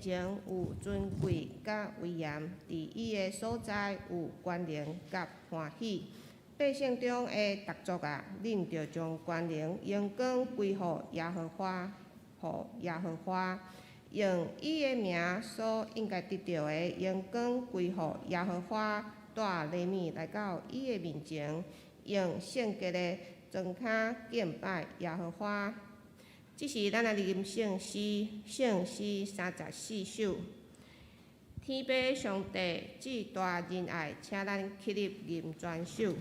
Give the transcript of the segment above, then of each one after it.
前有尊贵甲威严，伫伊个所在有关联甲欢喜。百姓中的逐族啊，恁着将关联荣光归互耶和华，互耶和华，用伊个名所应该得到的荣光归互耶和华，带礼物来到伊个面前，用圣洁的庄骹敬拜耶和华。这是咱的念圣诗34首。天父上帝至大仁爱，请咱起立念全首。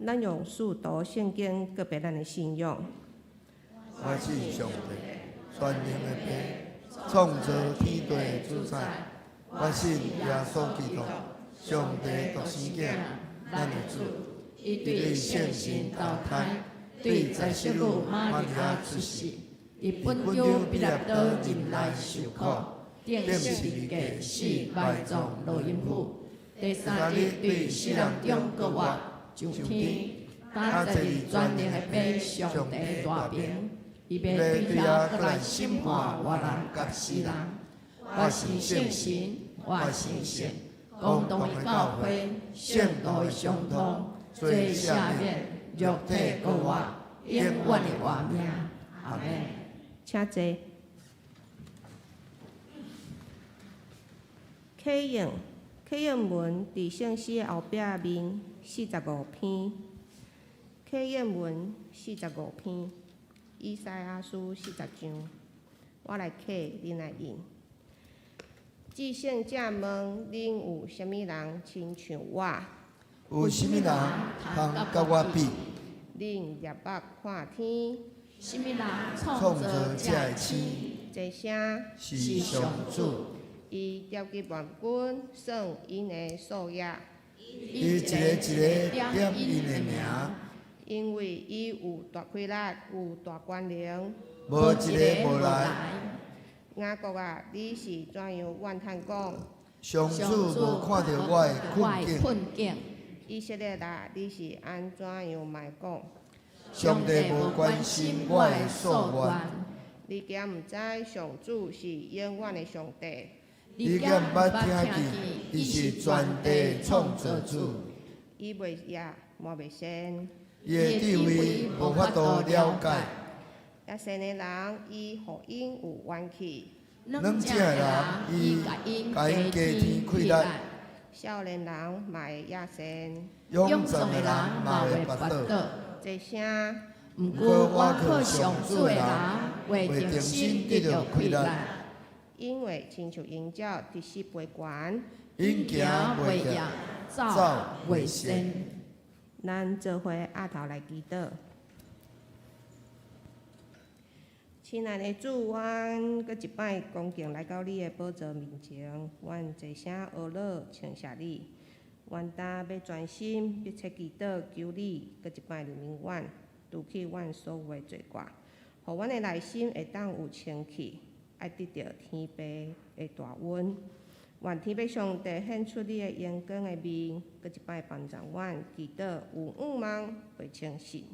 咱用数读圣经，告别咱的信仰。我是上帝，全能的父，创造天地的主宰。我信耶稣基督，上帝独生子，咱的主，伊对圣神投胎，对在世女玛利亚出世，伊本就比勒到人来受苦，定十字架死埋葬落阴府，第三日对死人中搁活上天，打坐伫全能的父上帝大名，伊要对遐搁来审判活人甲死人。我是圣神，我是神，公道的教会，圣道的相通，最赦免，肉体搁活，永远的活命。阿门。请坐。启应文伫圣诗的后壁面45篇。启应文45篇，以赛亚书40章。我来启，恁来引。至圣者问：恁有啥物人亲像我？有啥物人通甲我比？恁业目看天，啥物人创造这的星？这声是上主。伊调集万军，算因的数额。伊一个一个点因的名。因为伊有大气力，有大权能，无一个无来。雅各啊，你是怎样怨叹讲？上主无看到我的困境。以色列啊，你是安怎样卖讲？上帝无关心我的诉愿。你竟毋知上主是永远的上帝，你竟毋捌听见，伊是全地创造主。伊袂野，嘛袂先。伊的智慧无法度了解，野生的人，伊互因有怨气；软正的人，伊甲因加添开力；少年人嘛会野生，勇壮的人嘛会跋倒。这声，毋过我靠上主的人，会定心得到开力。因为亲像鹰鸟直直飞悬，因行袂逆，走袂先。咱做伙压头来祈祷。亲爱的主，阮搁一摆恭敬来到你的宝座面前，阮坐声懊恼，请谢你。阮今要专心密切祈祷，求你搁一摆怜悯阮，除去阮所有的罪过，互阮的内心会当有清气，爱得到天父的大恩。愿天父上帝显出你的阳光的面，搁一摆帮助阮祈祷有仰望会清醒，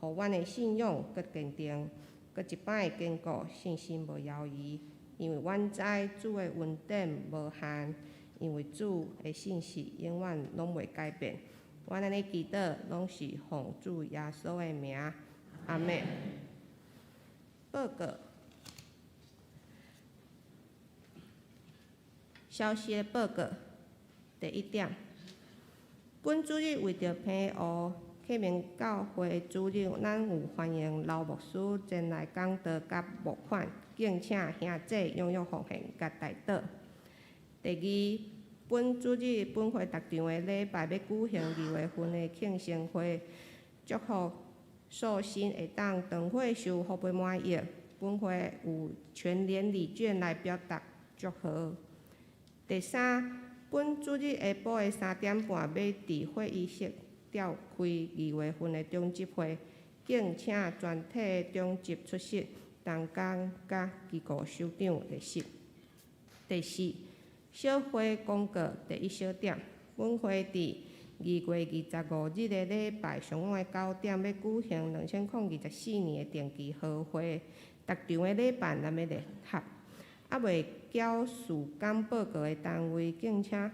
互阮的信仰搁坚定，搁一摆坚固信心无摇移。因为阮知主的恩典无限，因为主的信息永远拢袂改变。阮安尼祈祷拢是奉主耶稣的名，阿们。报告。消息的报告。第一点，本主日为着平和启明教会主日，咱有欢迎老牧师前来讲道甲募款，敬请兄姐踊跃奉献甲代祷。第二，本主日本会逐场的礼拜要举行2月份的庆生会，祝福寿星会当长会受福杯满溢。本会有全年礼券来表达祝贺。第三，本主日下晡的3点半要伫会议室召开2月份的中集会，敬请全体的中集出席，同工甲机构首长列席。第四，小会公告第一小点，本会伫2月25日的礼拜上午的9点要举行2024年的定期好会，逐场的礼拜咱要联合。未缴事工报告的单位，敬请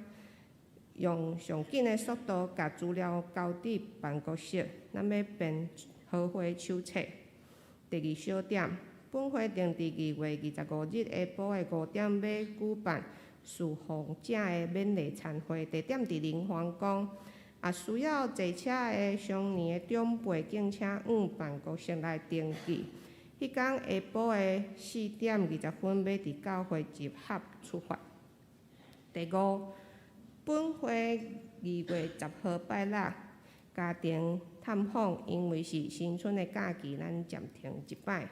用上紧的速度，甲资料交至办公室，咱要编好会手册。第二小点，本会定伫2月25日下晡的5点要举办事奉者的免礼餐会，地点伫灵皇宫。需要坐车的上年的长辈，敬请往办公室来登记。迄天下晡的4点20分，要伫教会集合出发。第五，本会2月10号拜六家庭探访，因为是新春的假期，咱暂停一摆。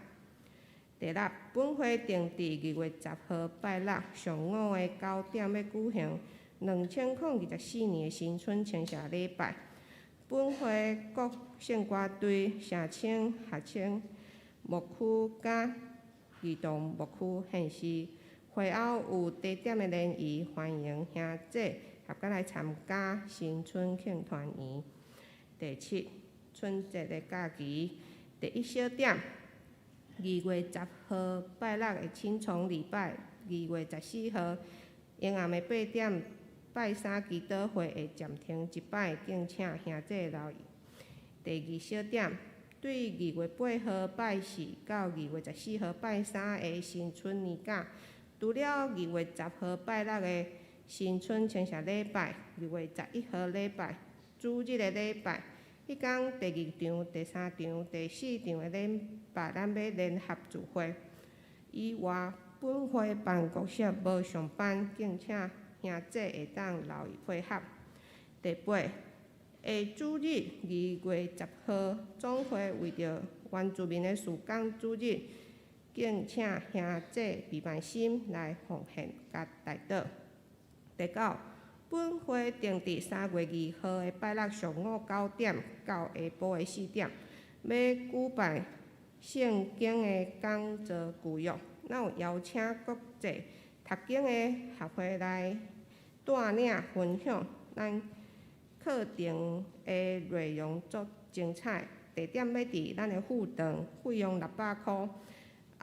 第六，本会定伫2月10号拜六上午的9点要举行2024年的新春庆祝礼拜。本会各献歌队、社青、学青、牧区甲儿童牧区现时会后有地点的联谊，欢迎兄姐合家来参加新春庆团圆。第七，春节的假期第一小点，2月10号拜六的青虫礼拜，2月14号阴暗的8点拜三祈祷会会暂停一摆，敬请兄姐留意。第二小点，对2月8号拜4到2月14号拜三的新春年假，除了2月10号拜六的新春庆祝礼拜，2月11号礼拜主日的礼拜，迄天第2场、第3场、第4场的礼拜，咱要联合聚会。以外，本会办公室无上班，敬请兄姐会当留意配合。第八，下主日2月10号总会为着原住民的事工主日，敬请兄姐备万心来奉献甲代祷。第九，本会定伫3月2号的拜六上午9点到下晡的4点，要举办圣经的讲座聚约，咱有邀请国际读经的学会来带领分享咱课程的内容足精彩。地点要伫咱的副堂，费用600块。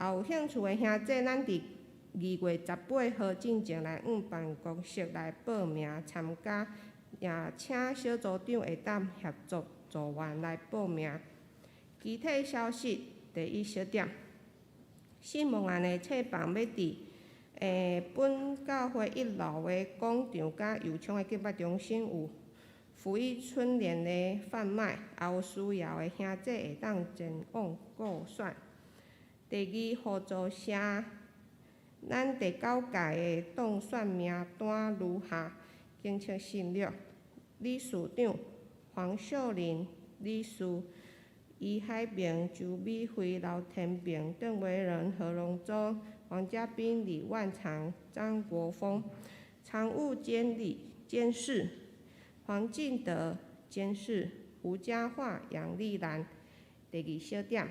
也有兴趣的兄弟，咱伫2月18号进前来办公室来报名参加，也请小组长会当协助组员来报名。具体消息，第一小点，信望案的册房要伫本教会1楼的广场甲油厂的购物中心有福音春联的贩卖，也有需要的兄弟会当前往购选。第二，合作社，咱第9届的当选名单如下：经测信录，理事长黄秀玲，理事余海明、周美惠、刘天平、邓维仁、何荣洲、王家斌、李万长、张国峰，常务监事黄进德，监事吴佳桦、杨丽兰。第二小点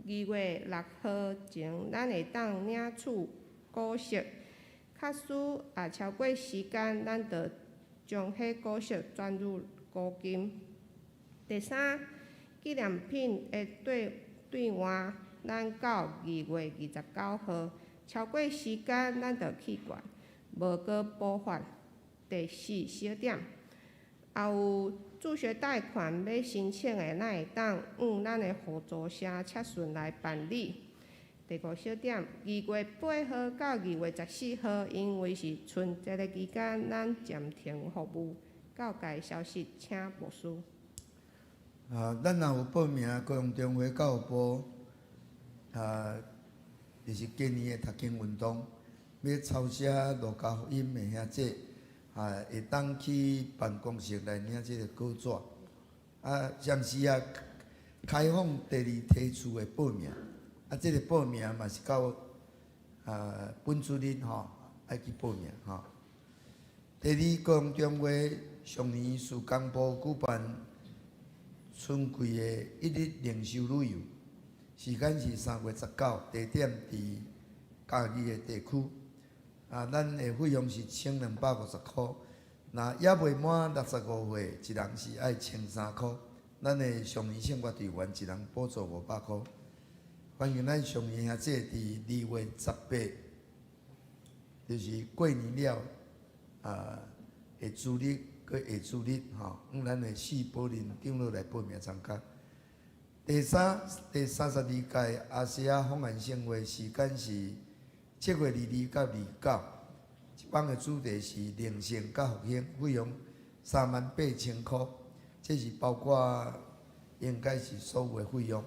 ，2月6号前，咱会当领取股息，假使也超过时间，咱就将迄股息转入股金。第三，纪念品的兑换，咱到2月29号，超过时间咱就去管，无搁补发。第四小点，也有助学贷款要申请的，咱会当咱的合作社切顺来办理。第5小点，2月8号到2月14号，因为是春节的期间，咱暂停服务。告解消息，请牧师。咱若有报名高雄中华教育部，就是今年的读经运动，要抄写路加福音的兄弟，会当去办公室来领这个稿纸。暂时开放第2梯次的报名，这个报名嘛是到本主日爱去报名第二，高雄中华上年事工部举办春季的1日灵修旅游，时间是3月19，地点伫嘉义的地区。咱的费用是1250块。若也未满65岁，一人是爱1300块。咱的上年生活队员一人补助500块。欢迎咱上年兄弟伫2月18，就是过年了，下主日佮下主日用咱的4保人长老来报名参加。第32届阿西亚访问盛会时间是7月22到29，一帮的主题是灵性甲复兴，费用38000块，这是包括应该是所有的费用。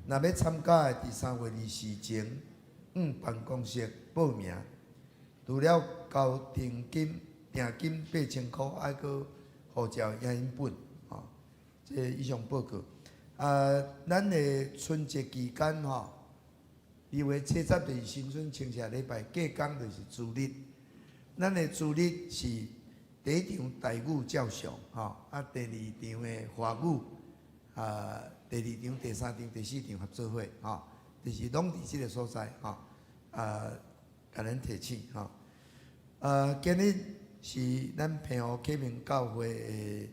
若要参加的，伫3月24前办公室报名，除了交定金8000块，还佫护照影印本这以上报告。咱的春节期间2月70就是新春清明礼拜，隔天就是主日。咱的主日是第1场台语照常第2场的华语第2场、第3场、第4场合作会就是拢伫即个所在甲咱提醒今日是咱平湖启明教会的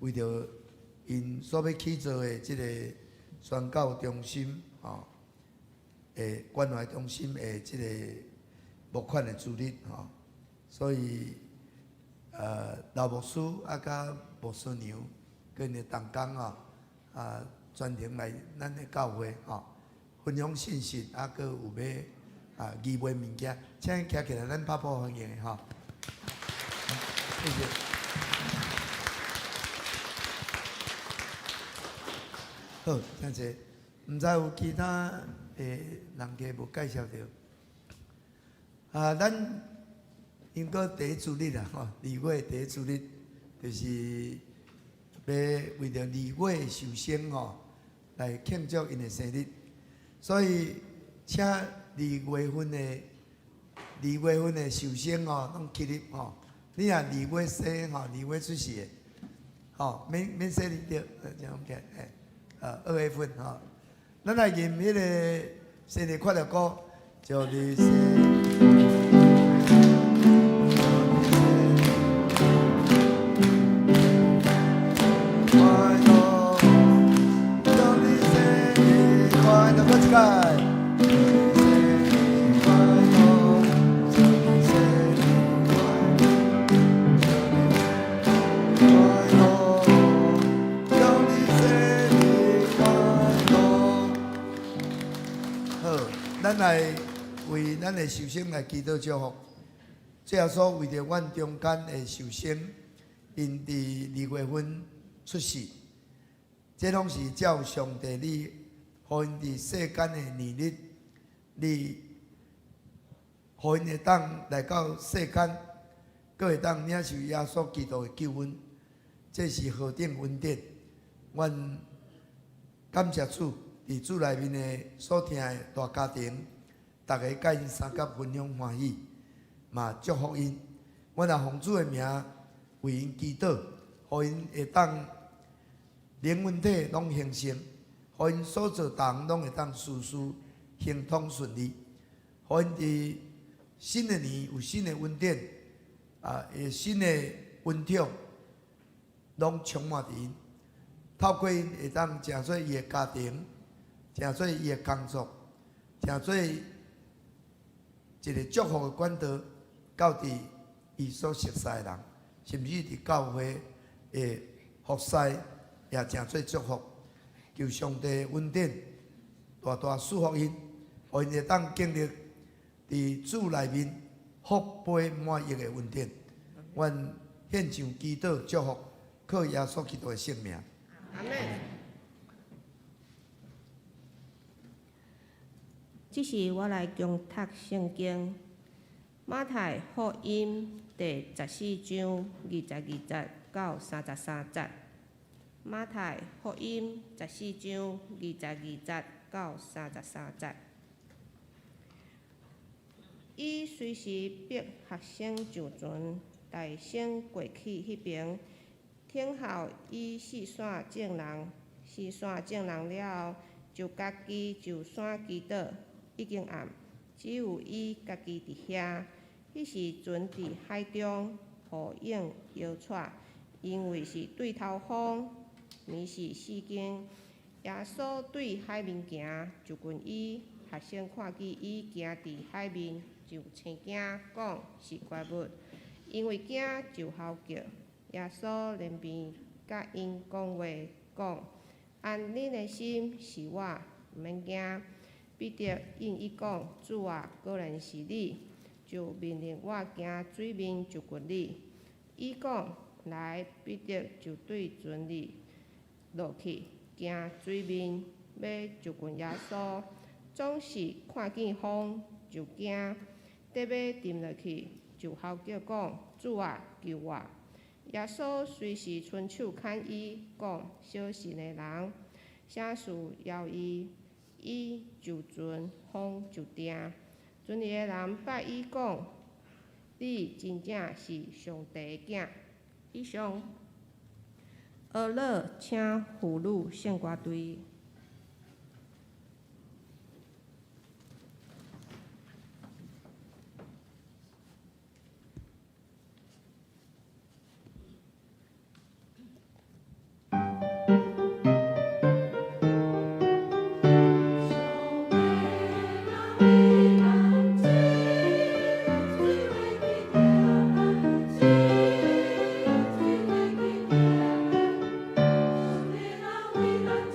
为着因所要起造的即个宣教中心关怀中心的即个募款的主日所以老牧师甲牧师娘跟着同工专程来咱的教会分享信息，佫有要义卖物件，请徛起来，咱拍破欢迎谢谢。好，谢谢。毋知有其他人家无介绍到咱应该第1主日2月第1主日，就是要为着2月寿星来庆祝因的生日，所以请2月份的寿星拢起立你若2月生2月出世的免生日着，这样起2月份咱来吟迄个生日快乐歌，祝你生快乐，祝你生日快乐，各位。来为咱的寿星来祈祷祝福。最后所为着阮中间的寿星，因伫2月份出世，这拢是照上帝你，互因伫世间的年日，你互因会当来到世间，阁会当领受耶稣基督的救恩，这是何等恩典！阮感谢主，伫主内面的所听的大家庭，大家甲因相甲分享欢喜，嘛祝福因。阮也奉主的名为因祈祷，互因会当灵魂体拢形成，互因所做项拢会当事事行通顺利，互因伫新的年有新的恩典，有新的恩宠，拢充满伫因。透过因会当成做伊的家庭，成做伊的工作，成做一个祝福的管道，到伫伊所熟悉的人，甚至伫教会的服侍，也成做祝福。求上帝恩典大大赐福因，互因会当经历伫主内面福杯满溢的恩典。愿献上祈祷祝福，靠耶稣基督的圣名。阿门。这是我来共读圣经，马太福音第14章22节到33节。马太福音14章22节到33节。伊随时逼学生就船，大声过去迄边。听候伊四散众人，四散众人了后，就家己就山祈祷。已经暗，只有伊家己伫遐。迄时船伫海中，雨影摇掣，因为是对头风，暝是4更。耶稣对海面行，就近伊，学生看见伊行伫海面，就生惊，讲是怪物，因为惊就嚎叫。耶稣连便甲因讲话，讲：安恁的心是我，毋免惊。彼得应伊讲：主啊，果然是你，就命令我行水面就近你。伊讲：来，彼得就对船里落去，行水面要就近耶稣，总是看见风就惊，得要沉落去，就嚎叫讲：主啊，救我！耶稣随时伸手牵伊，讲：小心的人，啥事要伊？伊就船，风就停。船里的人拜伊讲：你真正是上帝的囝。以上，俄勒请妇女圣歌队。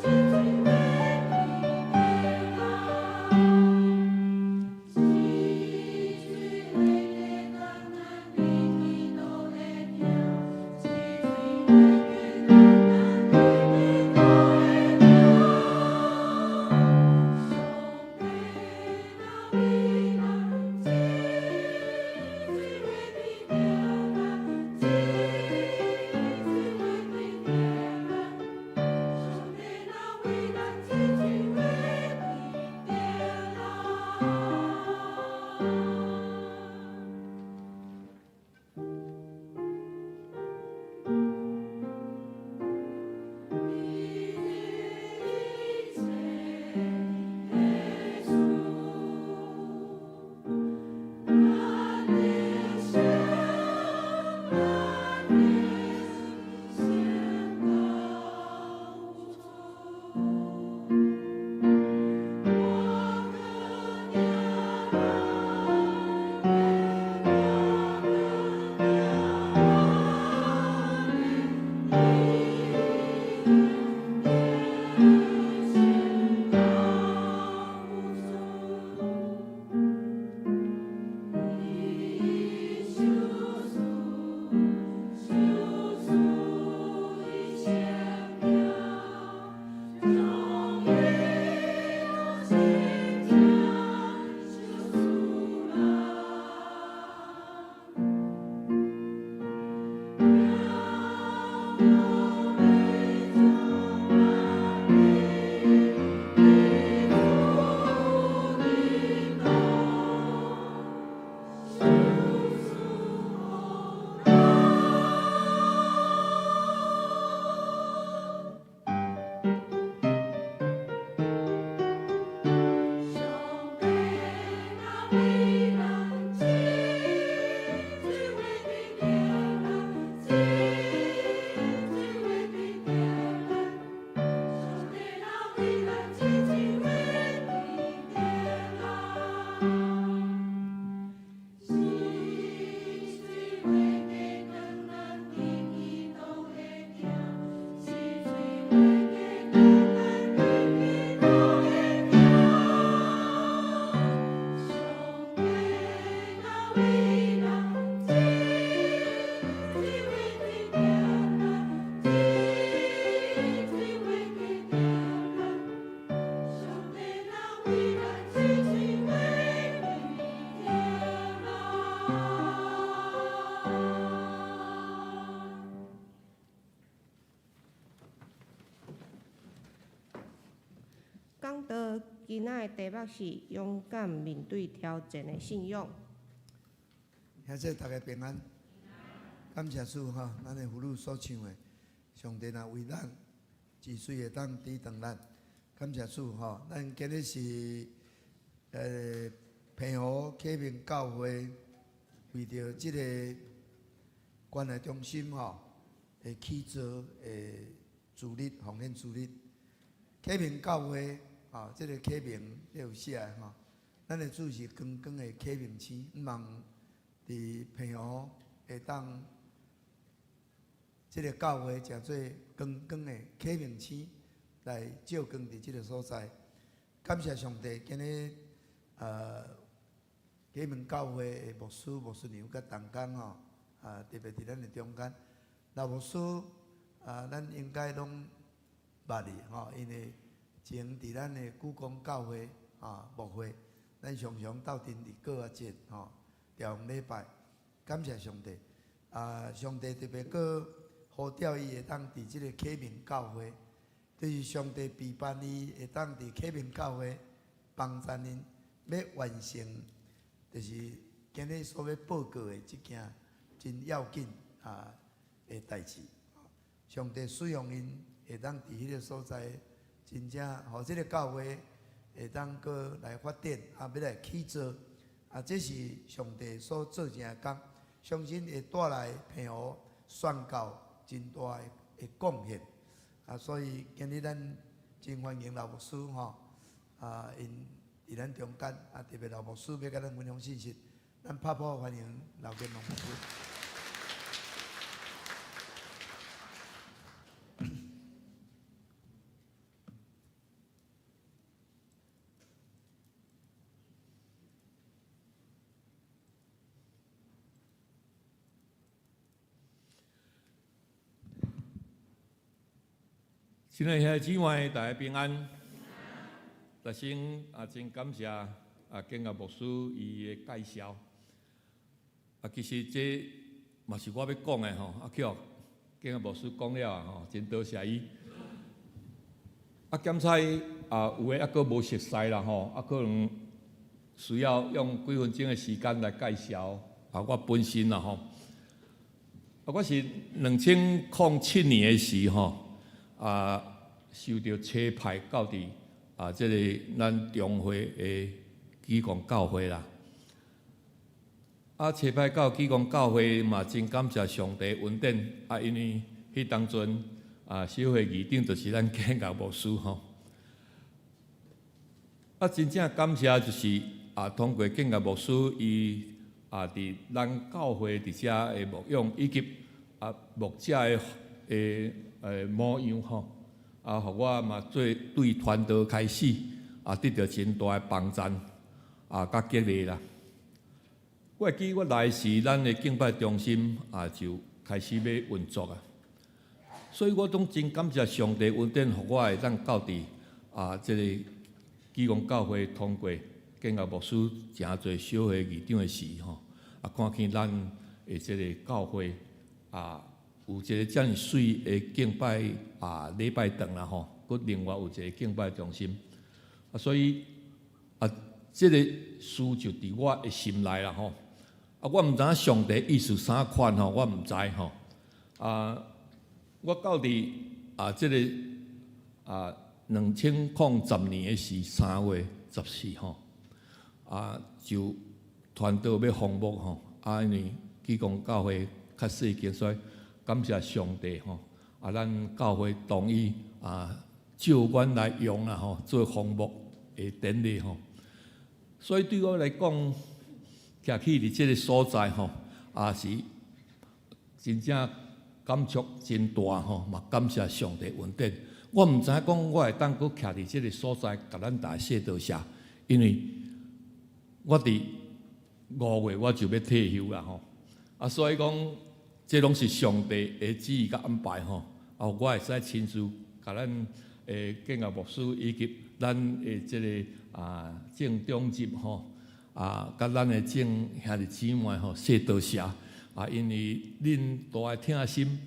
Thank you. 讲到今仔的题目是勇敢面对挑战的信仰。现在大家平安，感谢主哈，咱的父女所唱的，上帝若为咱治水会当抵挡咱，感谢主哈。咱今日是平湖启明教会为着即个关爱中心吼，会起造主日奉献主日。启明教会啊，即个启明咧有写吼，咱的主是光光的启明星，毋望伫平湖会当即个教会诚做光光的启明星来照光伫即个所在。感谢上帝，今日启明教会的牧师娘甲同工吼，特别伫咱的中间，老牧师咱应该拢捌哩吼，因为前伫咱的故宫教会牧会，咱常常斗阵伫过啊节吼，调礼拜，感谢上帝。上帝特别搁呼召伊会当伫即个启明教会，就是上帝陪伴伊会当伫启明教会帮助因要完成，就是今日所要报告的即件真要紧的代志。上帝使用因会当伫迄个所在，真正互即个教会会当搁来发展，要来起造，这是上帝所做成的工，相信会带来平湖宣教真大的贡献。所以今日咱真欢迎老牧师吼，因伫咱中间，特别老牧师要甲咱分享信息，咱拍拍欢迎老建龙牧师。亲爱兄弟姊妹，大家平安。首先真感谢建业牧师伊的介绍。其实这嘛是我要讲的吼，叫建业牧师讲了吼，真多谢伊。检采有诶搁无熟悉啦吼，可能需要用几分钟的时间来介绍我本身啦吼。我是2007年的时候。受到车派到伫即个咱中会的基公教会啦。车派到基公教会嘛，真感谢上帝恩典因为迄当阵小会议长就是咱建业牧师吼。真正感谢就是通过建业牧师伊伫咱教会伫遮的牧养以及牧者的模样吼，互我嘛对传道开始得到真大的帮助甲激励啦。我会记我来时，咱的敬拜中心就开始要运作所以我总真感谢上帝恩典，互我会当到伫即个基隆教会通过建业牧师诚侪小会议长的时吼，看见咱的即个教会有一个遮尔水的敬拜礼拜堂啦吼，佮另外有一个敬拜中心，所以即个事就伫我的心内啦吼。我毋知影上帝意思啥款吼，我毋知吼。我到伫即个2010年的是3月14吼，就传道要封牧吼，因为基隆教会确实已经所以。感谢上帝吼，咱教会同意照阮来用啦吼，做封牧的典礼吼。所以对我来讲，徛起伫即个所在吼，是真正感触真大吼，嘛感谢上帝恩典。我毋知影讲我会当佫徛伫即个所在，甲咱大家说多谢，因为我伫5月我就要退休啦吼，所以讲。这拢是上帝的旨意甲安排吼，我会使亲自甲咱建业牧师以及咱的即个正中集吼，甲咱的正兄弟姊妹吼说多谢因为恁都爱听心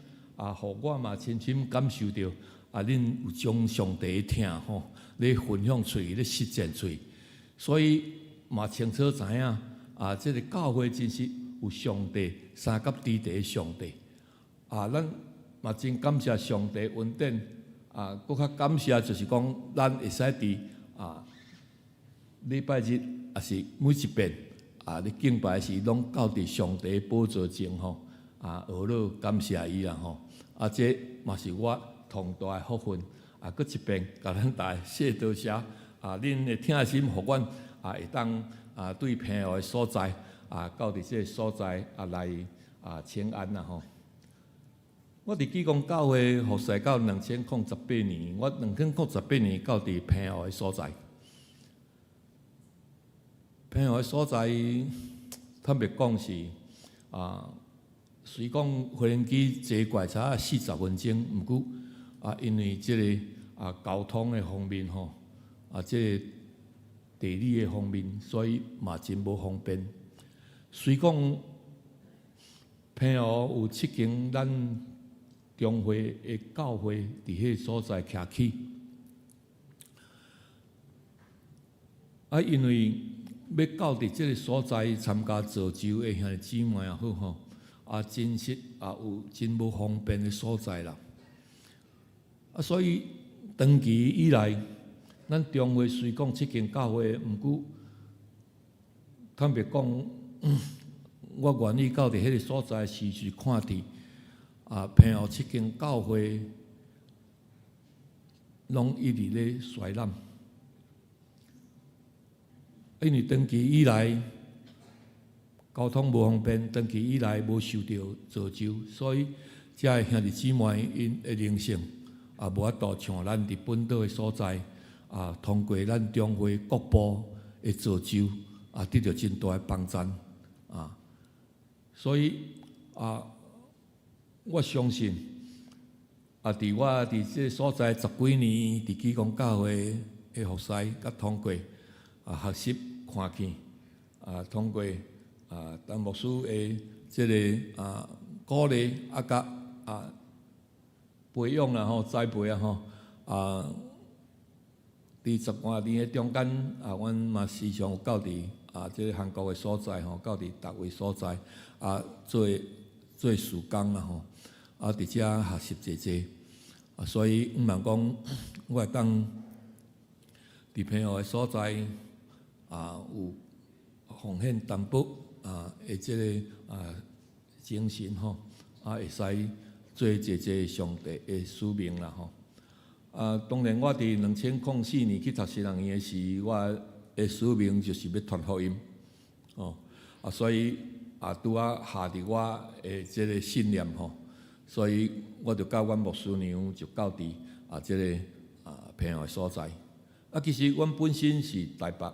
互我嘛深深感受到恁有将上帝的听吼，咧分享出去，咧实践出去，所以嘛清楚知影即个教会真是有上帝三甲地地的上帝咱嘛真感谢上帝恩典搁较感谢就是讲，咱会使伫礼拜日也是每一遍咧敬拜时，拢到伫上帝宝座前吼学了感谢伊啦吼这嘛是我同大的福分搁一遍甲咱大家谢多谢恁的听心，互阮会当对平和的所在到伫这个所在来请安啦吼。我伫基隆教会服侍到2018年，我2018年到伫平和的所在。平和的所在，坦白讲是虽讲飞行机坐过才40分钟，毋过因为即个交通的方面吼即个地理的方面，所以嘛真无方便。虽讲平和有7间咱中会的教会伫迄个所在徛起，因为要到伫即个所在参加造就的兄弟姊妹也好吼真实有真无方便的所在啦。所以长期以来，咱中会虽讲7间教会，毋过坦白讲，我愿意到伫迄个所在时去看伫平和7间教会，拢一直咧衰烂，因为长期以来交通无方便，长期以来无受到造就，所以遮个兄弟姊妹因的灵性无法度像咱伫本岛的所在通过咱中会各部的造就得到真大的帮助所以我相信伫我伫即个所在10几年伫基隆教会的服侍甲通过学习看见通过陈牧师的即个鼓励甲培养啦吼栽培伫10多年的中间阮嘛时常有到伫即个韩国的所在到伫达位所在做事工啦吼伫遮学习济济所以毋茫讲我会当伫平和的所在有奉献淡薄的即个精神吼会使做济济上帝的使命啦吼当然我伫2004年去读西人院的时，我的使命就是要传福音所以拄下伫我的即个信念吼，所以我就甲阮牧师娘就到伫即个平和的所在其实阮本身是台北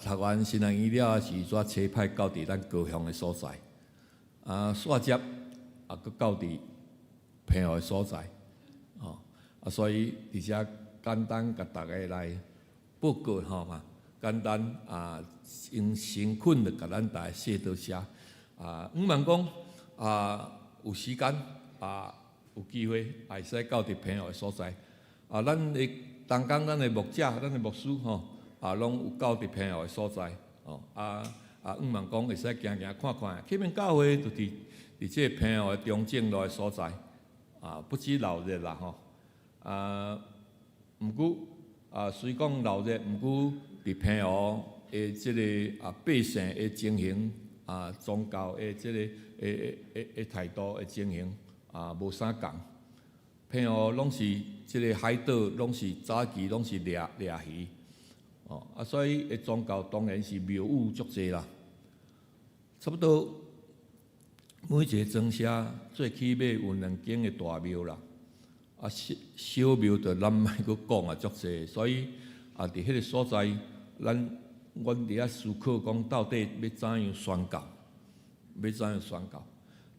读完西人院了时，煞车派到伫咱高雄的所在煞接佫到伫平和的所在所以伫遮简单甲大家来报告嘛，简单用诚恳的甲咱大家谢多谢毋茫讲有时间有机会也会使到伫平和的所在咱的同工咱的牧者咱的牧师拢有到伫平和的所在毋茫讲会使行行看看，启明教会就伫即个平和的中正路的所在不止闹热啦毋过虽讲闹热，毋过伫平和的即个百姓的情形宗教的即个态度的情形无啥共。平和拢是即个海岛，拢是早期拢是掠鱼所以的宗教当然是庙宇足济啦，差不多每一个庄社最起码有2间的大庙啦小庙就咱莫阁讲足济，所以伫迄个所在，阮伫遐思考讲到底要怎样宣教，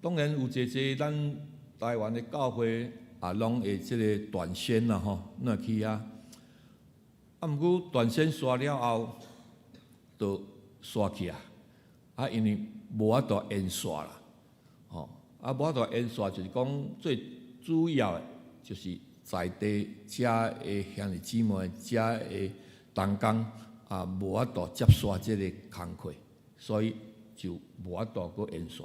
当然有济济咱台湾的教会拢会即个断线啦咱去遐毋过断线刷了后，就刷起因为无法度延刷啦无法度延刷就是讲主要的就是在地遮的兄弟姊妹、遮的同工无法度接续即个工课，所以就无法度搁延续。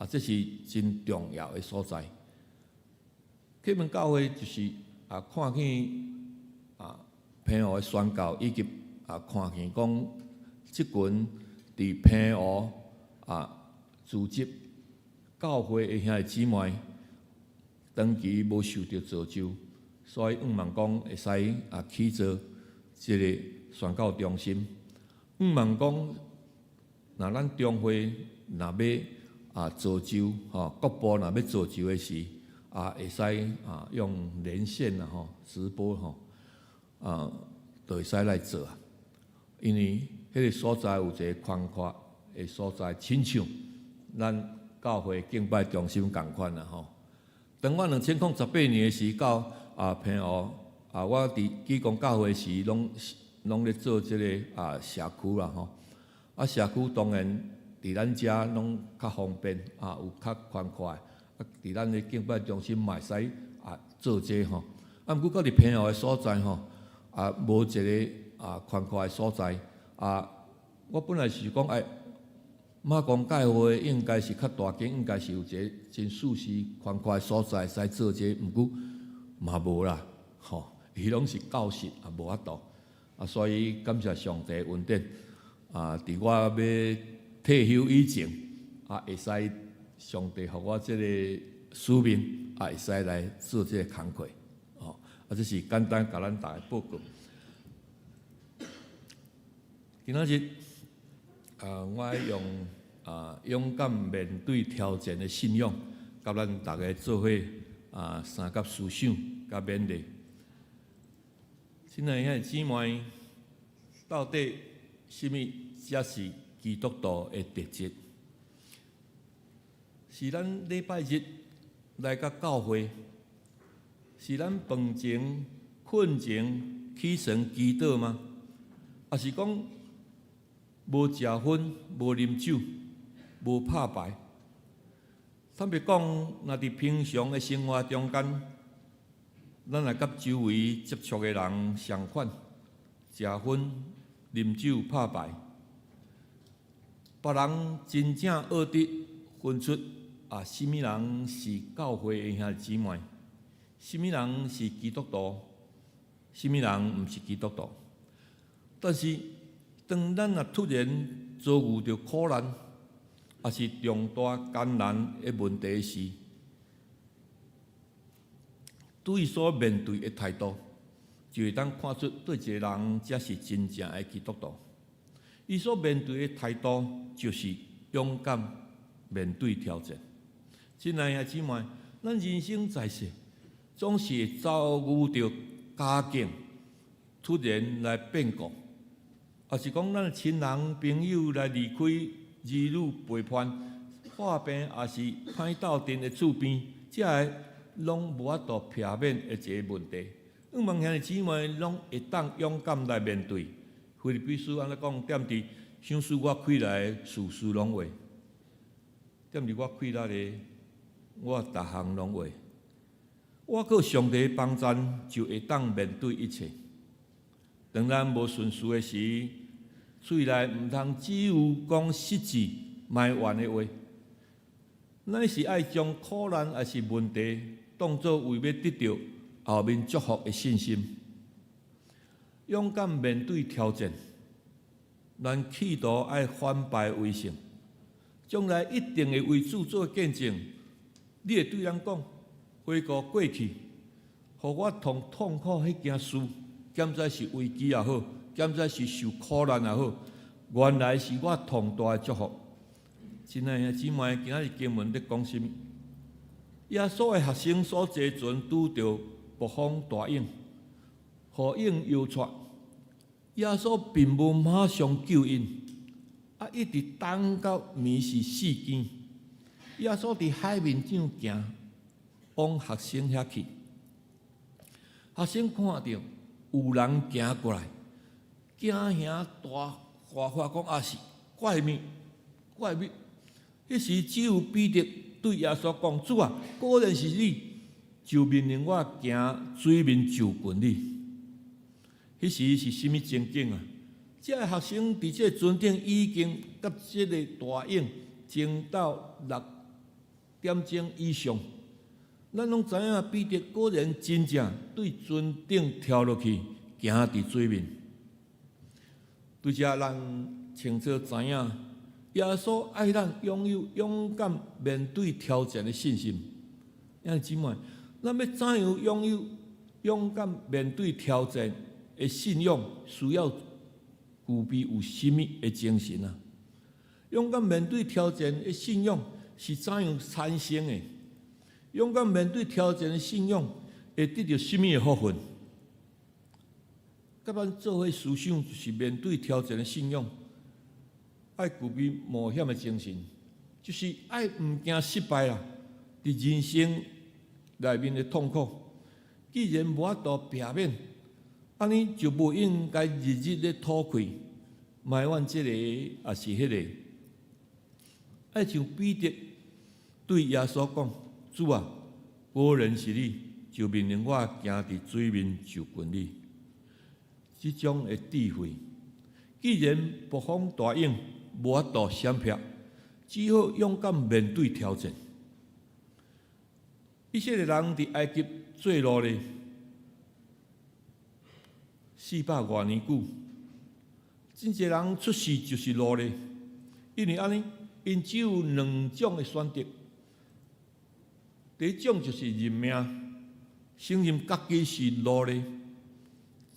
这是真重要的所在。启门教会就是看见平湖的宣教，以及看见讲即群伫平湖组织教会的兄弟姊妹，长期无受到造就，所以望讲会使起造即个宣教中心。望讲，若咱中会若要造就各部若要造就的时，会使用连线直播就会使来做因为迄个所在有一个宽阔的所在，亲像咱教会敬拜中心共款当我2018年的时到平湖我伫基隆教会时，拢咧做即个社区啦社区当然伫咱遮拢较方便有较宽阔伫咱的敬拜中心嘛会使做这毋过到伫平湖的所在无一个宽阔的所在我本来是讲马公教会应该是较大间，应该是有一个真舒适宽阔的所在使做这毋过嘛无啦伊拢是教室无法度所以感谢上帝恩典伫我要退休以前会使上帝互我即个使命会使来做即个工课这是简单甲咱大家报告。今仔日我用勇敢面对挑战的信仰，甲咱大家做伙三甲思想甲勉励。亲爱的姊妹，到底什么才是基督徒的特质？是咱礼拜日来到教会，是咱饭前、困前起床祈祷吗？还是讲无食薰、无啉酒、无拍牌？坦白讲，若伫平常的生活中间，咱也甲周围接触的人相款，食薰、啉酒、拍牌，别人真正学得分出什么人是教会的兄弟姊妹，什么人是基督徒，什么人毋是基督徒。但是，当咱突然遭遇到苦难，也是重大艰难的问题时，对伊所面对的态度，就会当看出对一个人才是真正的基督徒。伊所面对的态度，就是勇敢面对挑战。亲爱的姊妹，咱人生在世，总是会遭遇到家境突然来变故，也是讲咱亲人朋友来离开、儿女背叛、患病，也是歹斗阵的厝边，这个拢无法度避免的一个问题。希望兄弟姊妹拢会当勇敢来面对。腓立比书安尼讲，踮伫想使我开来的事事拢会，踮伫我开来的，我逐项拢会。我靠上帝帮助，就会当面对一切。当咱无顺遂的时，嘴内毋通只有讲失志埋怨的话，咱是爱将苦难还是问题当作为要得到后面祝福的信心，勇敢面对挑战。咱企图爱反败为胜，将来一定会为主做见证。你会对人讲，回顾过去，互我痛苦迄件事，兼在是危机也好，兼在是受苦难也好，原来是我重大的祝福。亲爱的姊妹，今仔日经文在讲什么？耶稣的学生所坐船拄着暴风大涌，雨涌犹出。耶稣并无马上救因，一直等到暝是四更。耶稣伫海面上行，往学生遐去。学生看到有人行过来，惊吓大哗哗讲是怪物，迄时只有彼得对耶稣讲：主啊，果然是你，就命令我行水面就近你。迄时是甚物情景啊？这个学生伫这船顶已经甲这个大影争到6点钟以上。咱拢知影，彼得果然真正对船顶跳落去，行伫水面。对遮咱清楚知影，耶稣爱咱拥有勇敢面对挑战的信心。因为姊妹，咱要怎样拥有勇敢面对挑战的信仰，需要具备有甚物的精神啊？勇敢面对挑战的信仰是怎样产生的？勇敢面对挑战的信仰会得到甚物的福分？甲咱做伙思想，就是面对挑战的信仰，爱具备冒险的精神，就是爱毋惊失败啦。伫人生内面的痛苦，既然无法度避免，安尼就无应该日日咧吐气，埋怨这个也是迄个。爱像彼得对耶稣讲：“主啊，我认识你，就命令我行伫水面就近你。”这种的智慧，既然暴风大影无法度闪避，只好勇敢面对挑战。以色列人伫埃及做奴隶400多年久，真侪人出世就是奴隶，因为安尼，因只有2种的选择。第一种就是认命，承认家己是奴隶，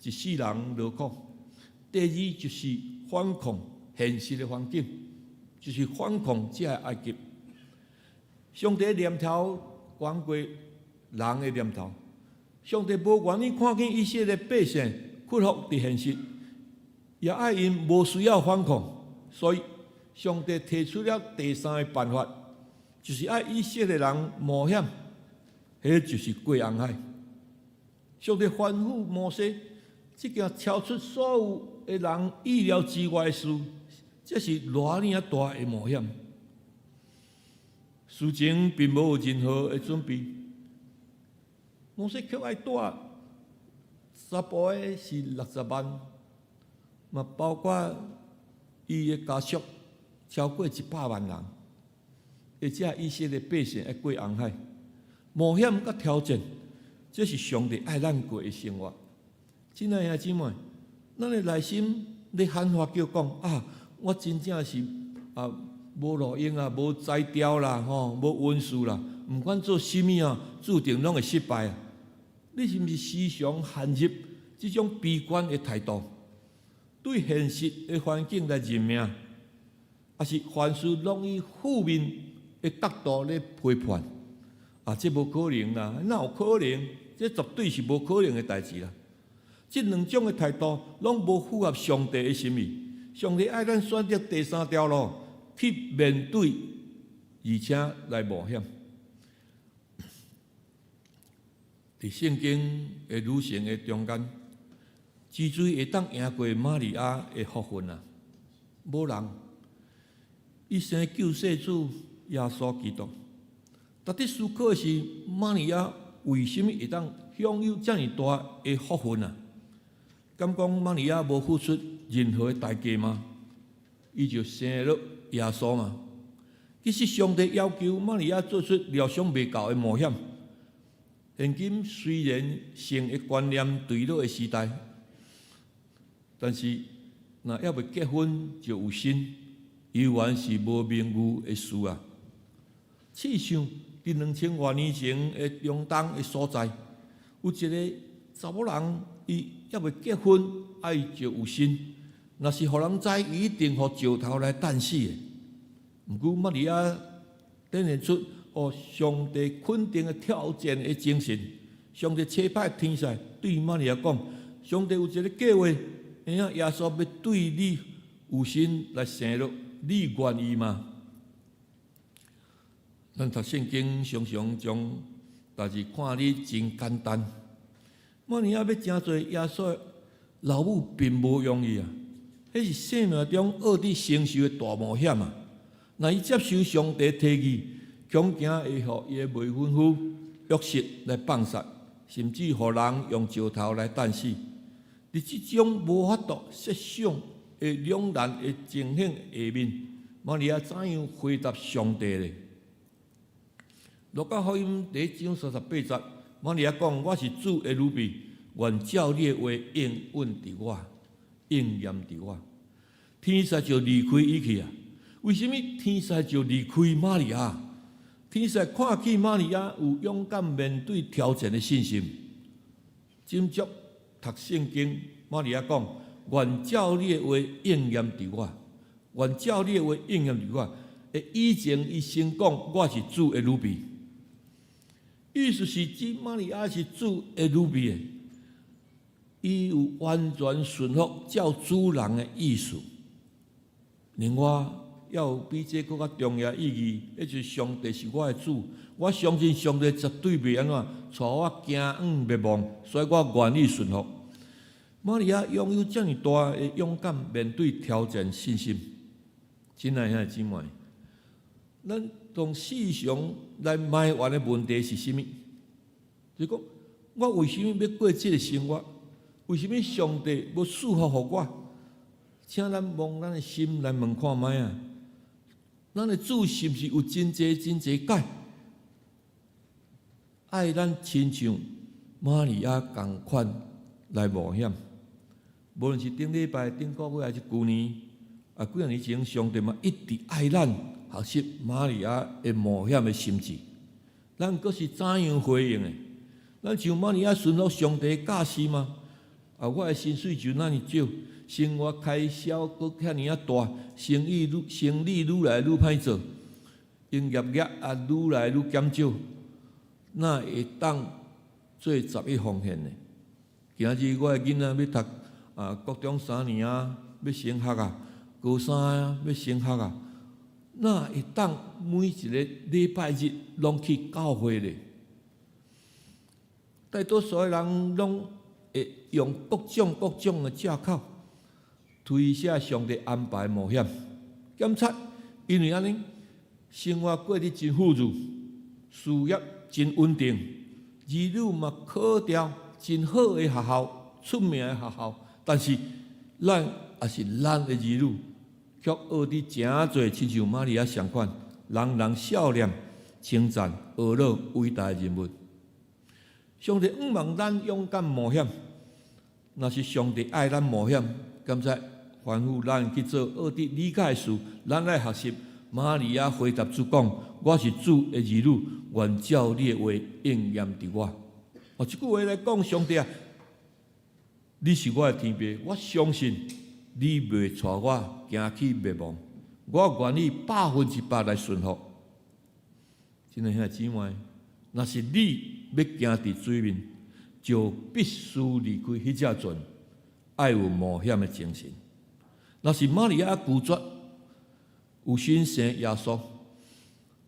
一世人劳苦；第二就是反抗现实的环境，就是反抗这个埃及。上帝的念头远过人的念头，上帝无愿意看见以色列百姓屈服伫现实，也爱因无需要反抗，所以上帝提出了第3个办法，就是爱以色列人冒险，迄就是过红海。上帝吩咐摩西，这件超出所有的人意料之外的事，这是偌尔大的冒险。事情并无有任何的准备，摩西却爱带撒步的是60万，嘛包括伊的家属超过100万人，而且以色列百姓要过红海，冒险甲挑战，这是上帝爱咱过的生活。亲爱的姊妹，咱的内心咧喊话叫讲啊，我真正是无路用啊，无才调啦，无温书啦，毋管做甚物啊，注定拢会失败啊。你是毋是时常陷入这种悲观的态度，对现实的环境来认命，还是凡事拢以负面的角度咧批判？这无可能啦，哪有可能？这绝对是无可能的代志啦。这2种的态度拢无符合上帝的心意。上帝爱咱选择第3条路去面对，而且来冒险。伫圣经的女性的中间，之所以会当赢过玛利亚的福分啊，无人。伊生救世主耶稣基督，值得思考的是，玛利亚为什么会当享有这么大的福分啊？敢讲玛利亚无付出任何的代价吗？伊就生了耶稣嘛。其实上帝要求玛利亚做出料想未到的冒险。现今虽然性的观念对落的时代，但是若还未结婚就有身，依然是无名誉的事啊。试想，伫2000多年前的中东的所在，有一个查某人，伊还未结婚，伊就有身，若是互人知，伊一定互石头来弹死的。毋过玛利亚展现出上帝肯定的挑战的精神。上帝差派天使对玛利亚讲：上帝有一个计划，会让耶稣要对你有心来生了，你愿意吗？咱读圣经常常将代志看得真简单。玛利亚要真做耶稣的老母，并无容易啊！迄是生命中学伫承受的大冒险啊！若伊接受上帝提议，恐惊会互伊的未婚夫约瑟来放杀，甚至互人用石头来弹死。伫即种无法度设想的两难的情形下面，玛利亚怎样回答上帝呢？路加福音第1章38节，玛利亚讲：“我是主的女婢，愿照你的话应验伫我，应验伫我。”天使就离开伊去啊！为什么天使就离开玛利亚？天使看起玛利亚有勇敢面对挑战的信心。斟酌读圣经，玛利亚讲：“愿照你的话应验伫我，愿照你的话应验伫我。”以前伊先讲：“我是主的女婢。”意思是指玛利亚是主的女婢的，伊有完全顺服照主人的意思。另外，要有比这更加重要的意义，那就是上帝是我的主。我相信上帝绝对袂安怎，带我行灭亡，所以我愿意顺服。玛利亚拥有这么大的勇敢面对挑战信心。亲爱的姊妹，咱从世上来埋怨的问题是甚物？就是讲，我为什么要过这个生活？为什么上帝要赐福予我？请咱望咱的心来问看卖啊！咱的主是毋是有真济解，爱咱亲像玛利亚共款来冒险？无论是顶礼拜、顶个月还是旧年几年前，上帝嘛一直爱咱，学习玛利亚的冒险的心志。咱阁是怎样回应的？咱像玛利亚顺服上帝的教示吗？我的薪水就那么少，生活开销阁遐尼大，生意愈来愈歹做，营业额愈来愈减少，哪会当做11奉献呢？今日我的囡仔要读国中3年啊，要升学啊，高3啊，要升学啊，哪会当每一个礼拜日拢去教会呢？大多数的人拢会用各种的借口推卸上帝安排冒险，检测因为安尼生活过得真富裕，事业真稳定，儿女嘛考调真好的学校，出名的学校，但是咱也是咱的儿女，却学得真侪亲像玛利亚相款，人人笑脸称赞俄罗伟大的人物。上帝毋望咱勇敢冒险，若是上帝爱咱冒险，敢知吩咐咱去做学得理解的事，咱来学习玛利亚回答主讲：“我是主的儿女，愿照你的话应验伫我。”这句话来讲，上帝啊，你是我的天父，我相信你袂带我行去灭亡，我愿意100%来顺服。亲爱的姊妹，若是你要行伫水面，就必须离开迄只船，爱有冒险的精神。若是玛利亚拒绝有信生耶稣，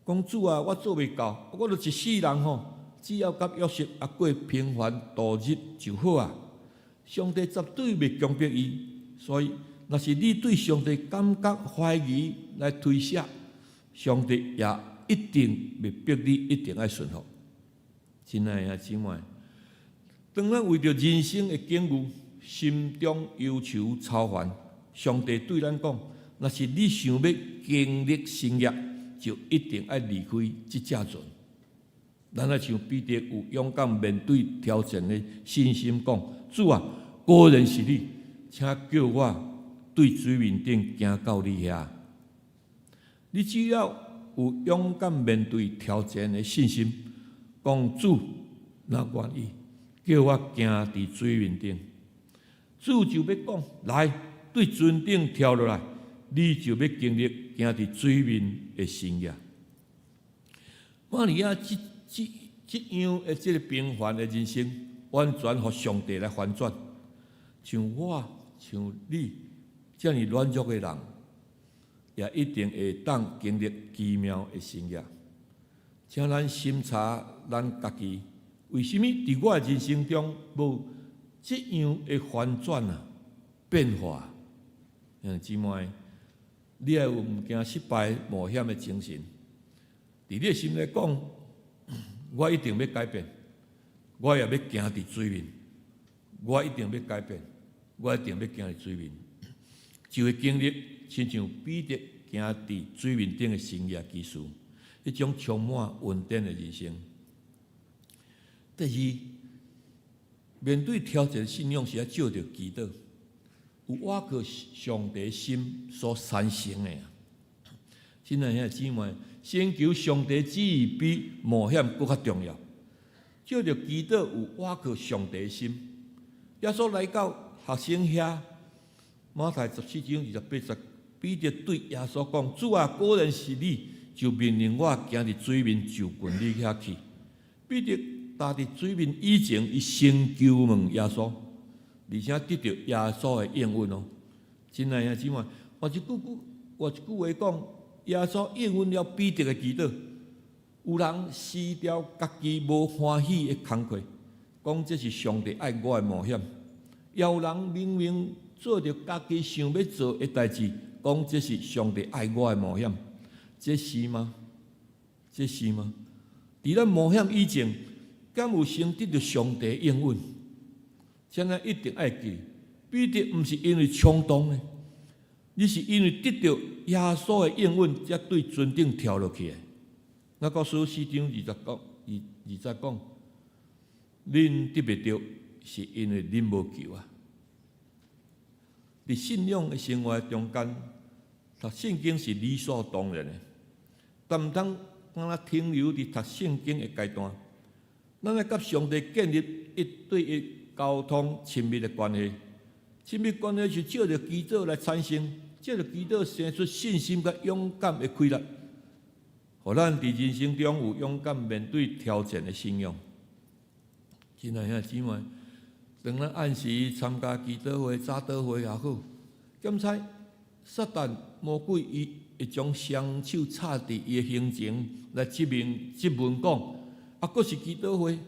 讲主啊，我做袂到，我著一世人吼，只要甲约瑟过平凡度日就好啊。上帝绝对袂强迫伊，所以若是你对上帝感觉怀疑来推卸，上帝也一定袂逼你一定要顺服。亲爱的姊妹，当咱为着人生的境遇，心中忧愁操烦，上帝对咱讲：若是你想要经历生业，就一定要离开这只船。咱也像彼得有勇敢面对挑战的信心讲：主啊，果然是你，请叫我对水面顶行到你遐。你只要有勇敢面对挑战的信心，讲主若愿意，叫我行伫水面顶，主就要讲来对船顶跳落来，你就要经历行伫水面的生涯。玛利亚这样的这个平凡的人生，完全互上帝来翻转。像我，像你，这样软弱的人，也一定会当经历奇妙的生涯。请咱审查咱家己，为什么伫我的人生中无这样的翻转变化？姊妹，你要有毋惊失败冒险的精神。伫你的心来讲，我一定要改变，我也要行伫水面，我一定要改变，我一定要行伫水面，就会经历亲像彼得行伫水面顶的生涯技术，一种充满稳定的人生。第二，面对挑战，信仰是要照着祈祷，有挖靠上帝心所产生的。亲爱的姊妹，先求上帝旨意比冒险更较重要。照着祈祷有挖靠上帝心。耶稣来到学生遐，马太14章28节，彼得对耶稣讲：“主啊，果然是你，就命令我行伫水面就近你遐去。”彼得踏伫水面以前，伊先求问耶稣，而且得到耶稣的应允哦。亲爱的姊妹，换一句话讲，耶稣应允了彼得的祈祷。有人辞掉家己无欢喜的工课，讲这是上帝爱我的冒险；也有人明明做着家己想要做的代志，讲这是上帝爱我的冒险。这是吗？这是吗？伫咱冒险以前，敢有先得到上帝应允？现在一定爱记，彼得毋是因为冲动的，你是因为得到耶稣的应允，才对船顶跳落去的。那告诉4章20讲，恁得袂到，是因为恁无求啊。伫信仰的生活中间，读圣经是理所当然的，但毋通敢若停留伫读圣经的阶段。咱要甲上帝建立一对一沟通亲密的关系。亲密关系是照着祈祷来产生，照着祈祷生出信心甲勇敢的开力。互咱伫人生中有勇敢面对挑战的信仰。亲爱的姊妹，当咱按时参加祈祷会、早祷会也好，检查撒旦魔鬼伊会将双手插伫伊的行程来质问讲，佫是祈祷会。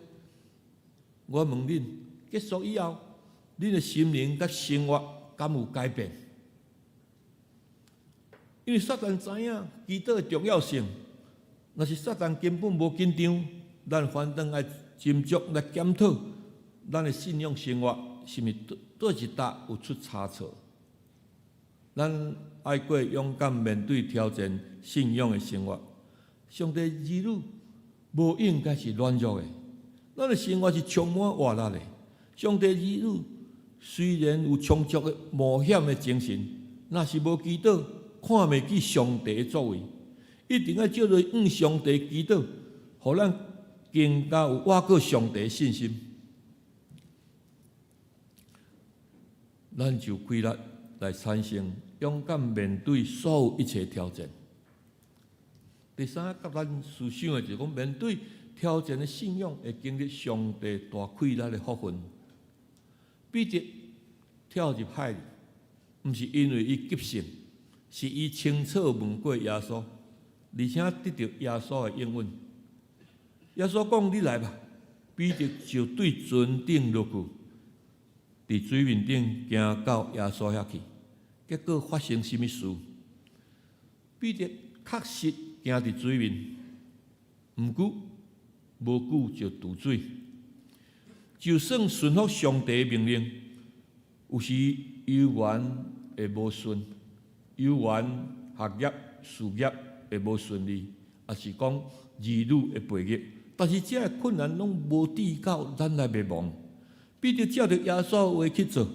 我问恁，结束以后，恁的心灵甲生活敢有改变？因为撒旦知影祈祷的重要性。若是撒旦根本无紧张，咱反正爱斟酌来检讨咱的信仰生活是毋是倒一搭有出差错。咱爱过勇敢面对挑战信仰的生活。上帝儿女无应该是软弱的，咱的生活是充满活力的。上帝儿女虽然有充足的冒险的精神，若是无祈祷，看袂起上帝的作为。一定要照着向上帝祈祷，互咱更加有挖靠上帝的信心，咱就开力来产生勇敢面对所有一切挑战。第三，甲咱思想的就是讲，面对挑战的信仰会经历上帝大开力的福分。彼得跳入海里，毋是因为伊急性，是伊清楚问过耶稣。而且得到耶稣的应允。耶稣讲：“你来吧。”彼得就对船顶落去，伫水面顶行到耶稣遐去。结果发生什么事？彼得确实行伫水面，毋过无久就渡水。就算顺服上帝的命令，有时游玩会无顺，游玩学业、事业。会无顺利，也是讲儿女会背逆，但是这困难拢无抵到咱来灭亡。彼得照着耶稣话去做，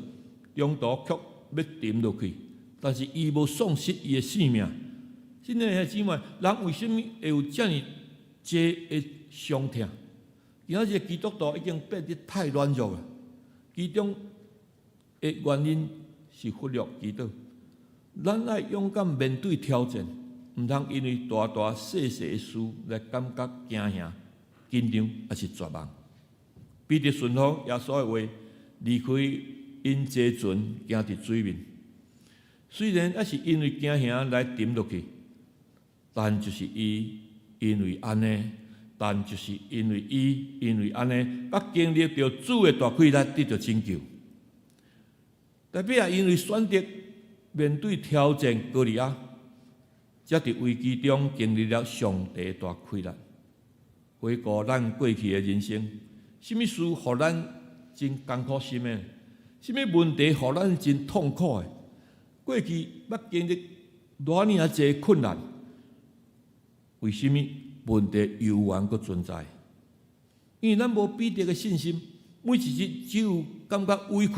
中途却要沉落去，但是伊无丧失伊的性命。现在姊妹，人为什么会有这么多的伤痛？今仔日基督徒已经变得太软弱了，其中的原因是忽略祈祷。咱爱勇敢面对挑战。毋通因为大大细细的事来感觉惊吓、紧张，还是绝望。彼得顺服耶稣的话，离开因坐船行伫水面。虽然也是因为惊吓来沉落去，但就是因为安尼，因为安尼，甲经历到主的大开力，得到拯救。代表也因为选择面对挑战哥利亚。才伫危机中经历了上帝大开力，回顾咱过去的人生，什么事互咱真艰苦心的？什么问题互咱真痛苦的？过去捌经历偌尔济困难，为什么问题犹原阁存在？因为咱无彼得的信心，每一日只有感觉委屈、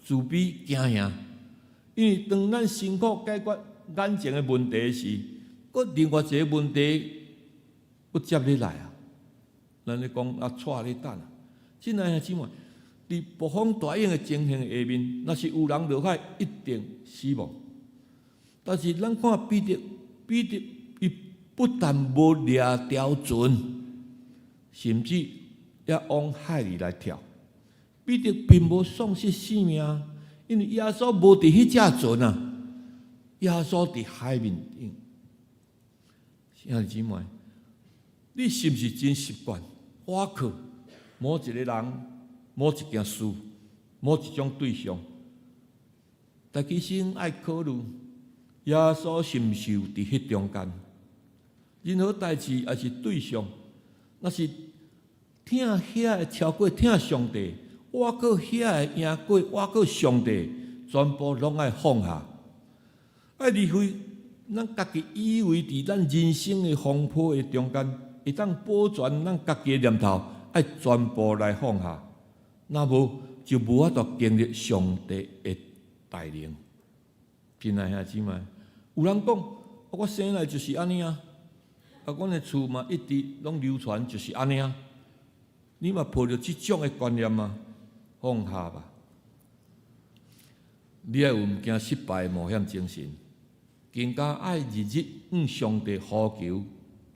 自卑、惊吓。因为当咱辛苦解决眼前的问题时，阁另外一个问题阁接你来啊！咱咧讲啊，带你等啊！亲爱的姊妹，伫暴风大涌的情形下面，若是有人落海，一定死亡。但是咱看彼得伊不但无掠条船，甚至也往海里来跳。彼得并无丧失性命，因为耶稣无伫迄只船啊，耶稣伫海面顶。亲爱的姊妹，你是毋是真习惯倚靠某一个人、某一件事、某一种对象？但其实爱考虑耶稣是毋是有伫迄中间？任何代志也是对象，若是听遐的超过听上帝，我靠遐的赢过我靠上帝，全部拢爱放下，爱离开咱家己以为伫咱人生的风波的中间，会当保全咱家己的念头，爱全部来放下，若无就无法度经历上帝的带领。亲爱兄姊妹，有人讲，我生来就是安尼啊。阮的厝嘛一直拢流传就是安尼啊，你嘛抱着即种的观念嘛，放下吧。你要有毋惊失败的冒险精神，更加爱日日向上帝呼求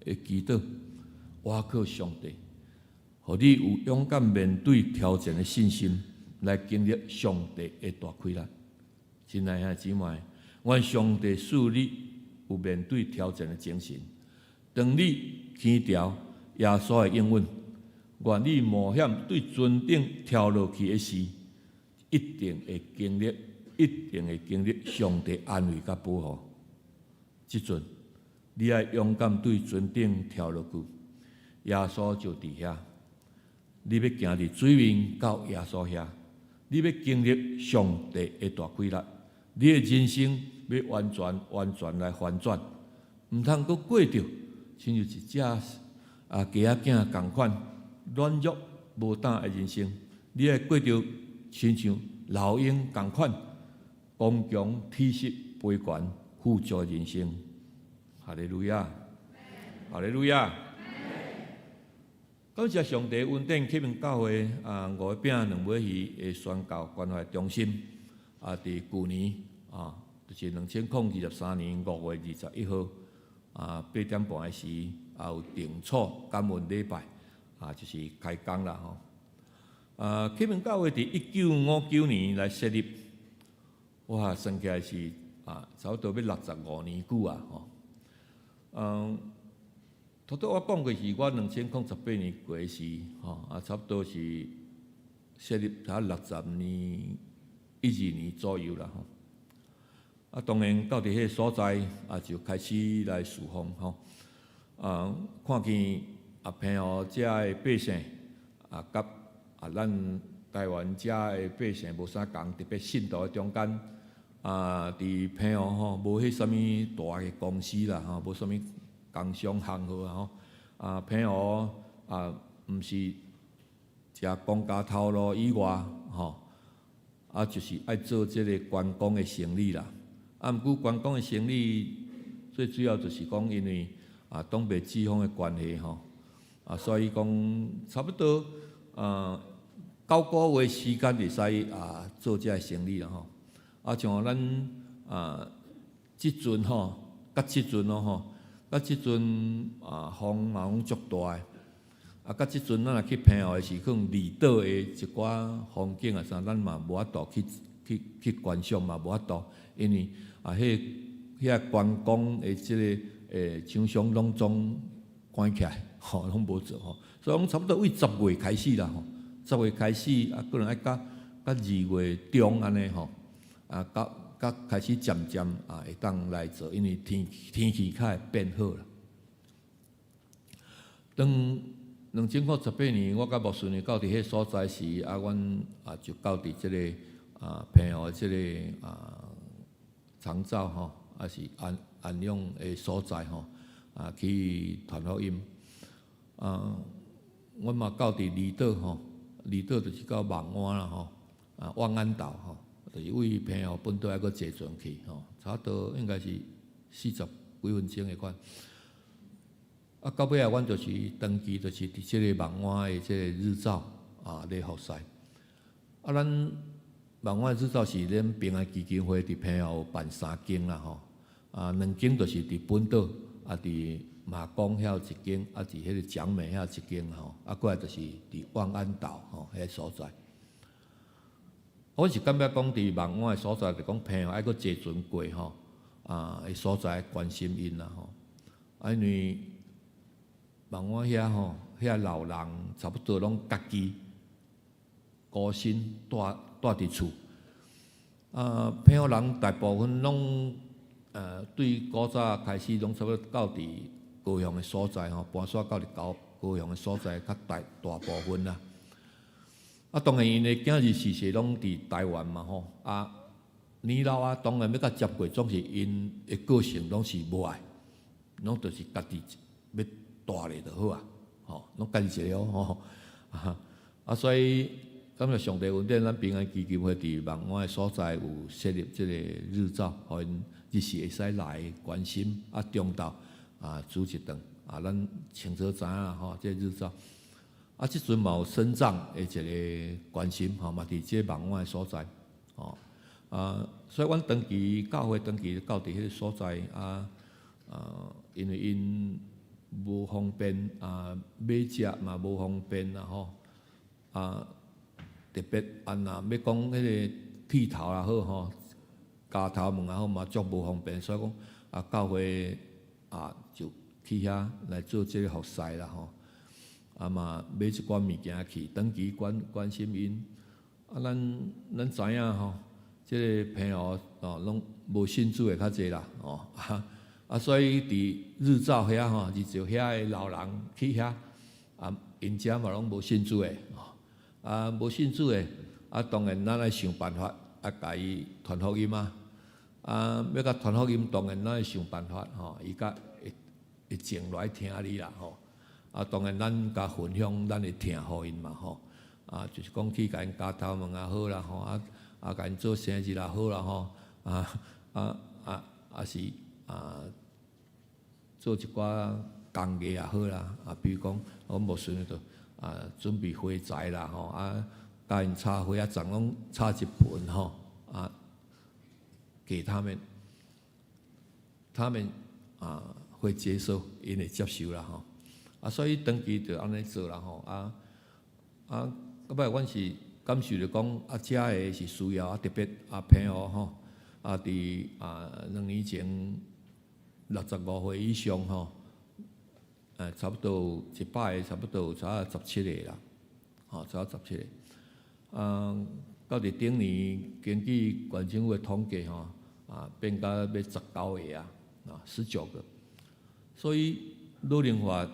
的祈祷，倚靠上帝，互你有勇敢面对挑战的信心，来经历上帝的大开力。亲爱的姊妹，愿上帝赐你有面对挑战的精神。当你听调耶稣的应允，愿你冒险对船顶跳落去的时，一定会经历上帝安慰甲保护。即阵，你爱勇敢对船顶跳落去，耶稣就伫遐。你要行伫水面到耶稣遐，你要经历上帝的大开力，你的人生要完全来翻转，毋通阁过着。亲像一只鸡仔囝共款，软弱无胆的人生，你会过着亲像老鹰共款，刚强体实飞悬富足的人生。哈利路亚，哈利路亚！感谢上帝恩典启明教会5月饼2尾鱼的宣教关怀中心伫去年就是2023年5月21号。8点半的时，有定初感恩礼拜，就是开工啦吼。启明教会伫1959年来设立，哇，算起来是差不多要65年久啊吼。拄拄我讲过是我2008年过时吼，差不多是设立才60年、12年左右啦吼。当然到伫迄个所在就开始来侍奉吼。看见朋友遮的百姓甲咱台湾遮的百姓无啥共，特别信徒的中间伫朋友吼无迄啥物大个公司啦吼，无啥物工商行号吼。朋友毋是食公家头路以外吼，就是爱做即个观光的生意啦。毋过观光的生意最主要就是讲，因为东北季风的关系吼，所以讲差不多9个月时间就使做这个生意啦吼。像咱即阵吼，甲即阵咯风嘛拢足大的，甲即阵咱若去澎湖的时，可能离岛的一寡风景啥，咱嘛无法度去观赏嘛，无法度，因为遐观光的即个厂商拢总关起来，拢无做吼，所以拢差不多为10月开始啦吼，10月开始可能爱到2月中安尼吼，到开始渐渐会当来做，因为天气较会变好啦。当2018年，我甲牧师呢到伫迄所在时，阮就到伫即个平湖即个长照吼，是安养的所在吼，去传福音。阮嘛到伫离岛吼，离岛就是到望安啦吼，望安岛吼，就是为平湖本岛还阁坐船去吼，差不多应该是40几分钟的款。到尾阮就是长期就是伫即个望安的即个日照咧服侍。咱望安日照是咱平安基金会伫平湖办3间啦吼，2间就是伫本岛，伫马公遐有1间，伫迄个蒋美遐1间吼，过来就是伫望安岛吼迄所在。我是感觉讲伫望安的所在，就讲平湖爱阁坐船过吼，的所在关心因啦吼，因为望安遐吼，遐老人差不多拢家己孤身住伫厝。平湖人大部分拢对古早开始拢差不多到伫高雄的所在吼，搬徙到伫高雄的所在较大部分啦。当然因的囝儿世世拢伫台湾嘛吼，年老当然要甲接过，总是因的个性拢是无爱，拢就是家己要大咧就好吼，拢家己一个吼，所以感谢上帝恩典，咱平安基金会伫望安的所在有设立即个日照，互因日时会使来关心，中昼煮一顿，咱清楚知影啦吼，即个日照。即阵嘛有省长的一个关心吼，嘛伫即个望安的所在，所以阮长期教会长期到伫迄个所在因为因无方便买食嘛无方便啦吼，特别若要讲迄个剃头也好吼，加头毛也好嘛足无方便，所以讲教会就去遐来做即个服侍啦吼。嘛买一寡物件去，长期关心因。咱知影吼，即个平湖拢无信主的较济啦，所以伫日照遐吼，日照遐的老人去遐，因遮嘛拢无信主的，无信主的，当然咱爱想办法甲伊传福音要甲传福音，当然咱爱想办法伊甲会静来听你啦吼。当然，咱甲分享咱的听互因嘛吼，就是讲去甲因加头毛也好啦吼，甲因做生日也好啦吼，是做一寡工艺也好啦，比如讲，我牧师就准备花材啦吼，甲因插花种拢插一盆吼，给他们会接受，因会接受啦吼。所以长期就安尼做啦吼，到尾阮是感受着讲，遮个是需要特别平湖吼，伫2年前65岁以上吼，差不多100个，差不多有17个啦，差17个。到伫顶年根据县政府的统计吼，变到要19个19个，所以。老龄化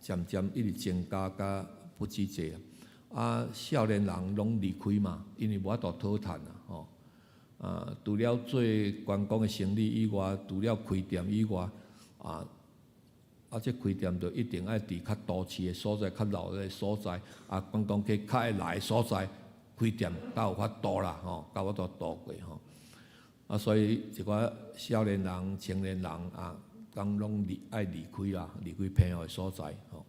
渐渐一直增加，甲不止这少年人拢离开嘛，因为无法度讨趁吼。除了做观光的生意以外，除了开店以外，这开店就一定爱伫较都市的所在、较老的所在，观光客较爱来的所在开店，才有法度啦吼，才有法度度过吼。所以一寡少年人、青年人拢爱离开啦，离开平湖的所在吼。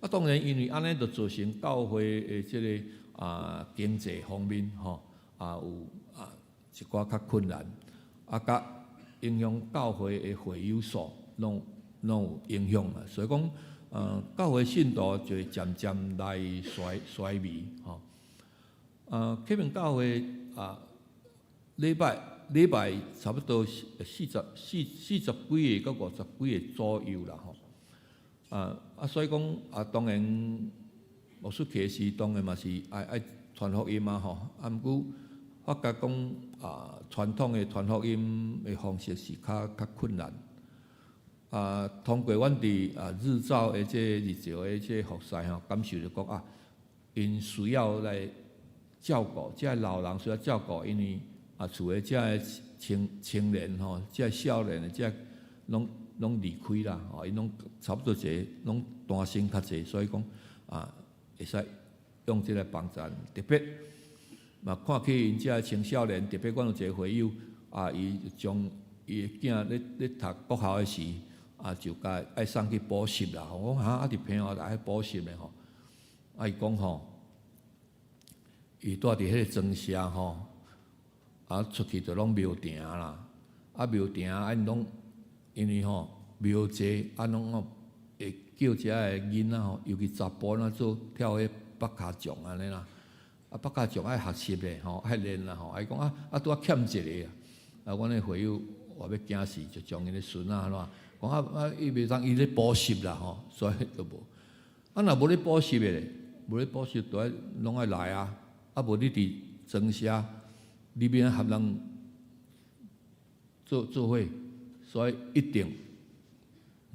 当然因为安尼就造成教会的即个经济方面吼有一寡较困难，甲影响教会的会友数拢有影响啦。所以讲教会信徒就会渐渐来衰微吼。启明教会礼拜差不多40几个到50几个左右啦吼。所以讲当然牧师去时，当然嘛是爱传福音吼。毋过发觉讲传统的传福音的方式是较困难。通过阮伫日照的这日照的这服侍吼，感受着讲因需要来照顾，这老人需要照顾，因为厝的这青年吼，这少年的这拢离开啦，因拢差不多拢单身较济，所以讲会使用这个帮助，特别嘛看起因这青少年，特别阮有一个会友伊将伊的囝咧读国校的时，就甲爱送去补习啦。我讲伫平湖来补习咧吼，伊讲吼，伊住伫迄个庄社吼，出去就拢庙埕啦，庙埕拢因为吼庙济拢会叫遮个囡仔吼，尤其查甫做跳迄北卡掌安尼啦，北卡掌爱学习咧吼，爱练啦吼，伊讲拄欠一个阮个会友话要惊死，就将因个孙仔怎，讲伊袂当伊咧补习啦吼，所以都无。若无咧补习的咧，无咧补习都爱拢爱来无你伫庄社，你免合人做伙，所以一定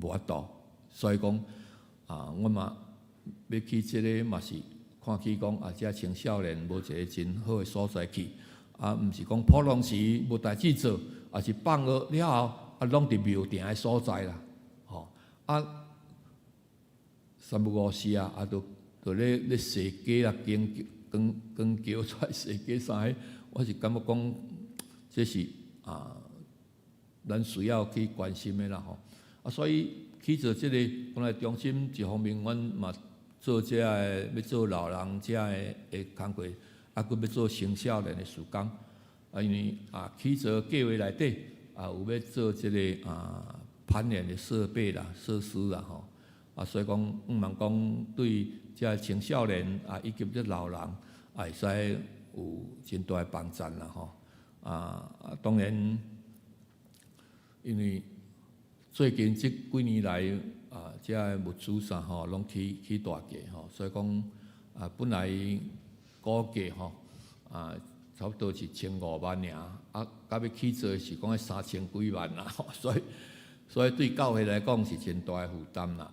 无法度。所以讲我嘛要去即个嘛是看起讲遮青少年无一个真好诶所在去，毋是讲普通时无代志做，也是放学了后拢伫庙埕诶所在啦，吼三不五时就咧洗鸡啦，光桥出来洗鸡啥个，我是感觉讲这是咱需要去关心的啦吼，所以去做即个本来中心一方面，阮嘛做遮个要做老人遮个工作，佫要做青少年的事工，因为去做计划内底有要做即个攀岩的设备啦、设施啦吼，所以讲望讲对遮青少年以及这老人会使有真大的帮助啦吼，当然。因为最近这几年来，遮个物资啥吼，拢起大价吼，所以讲本来估计吼，差不多是1500万尔，到要起做是讲3000几万啦，所以对教会来讲是真大的负担啦，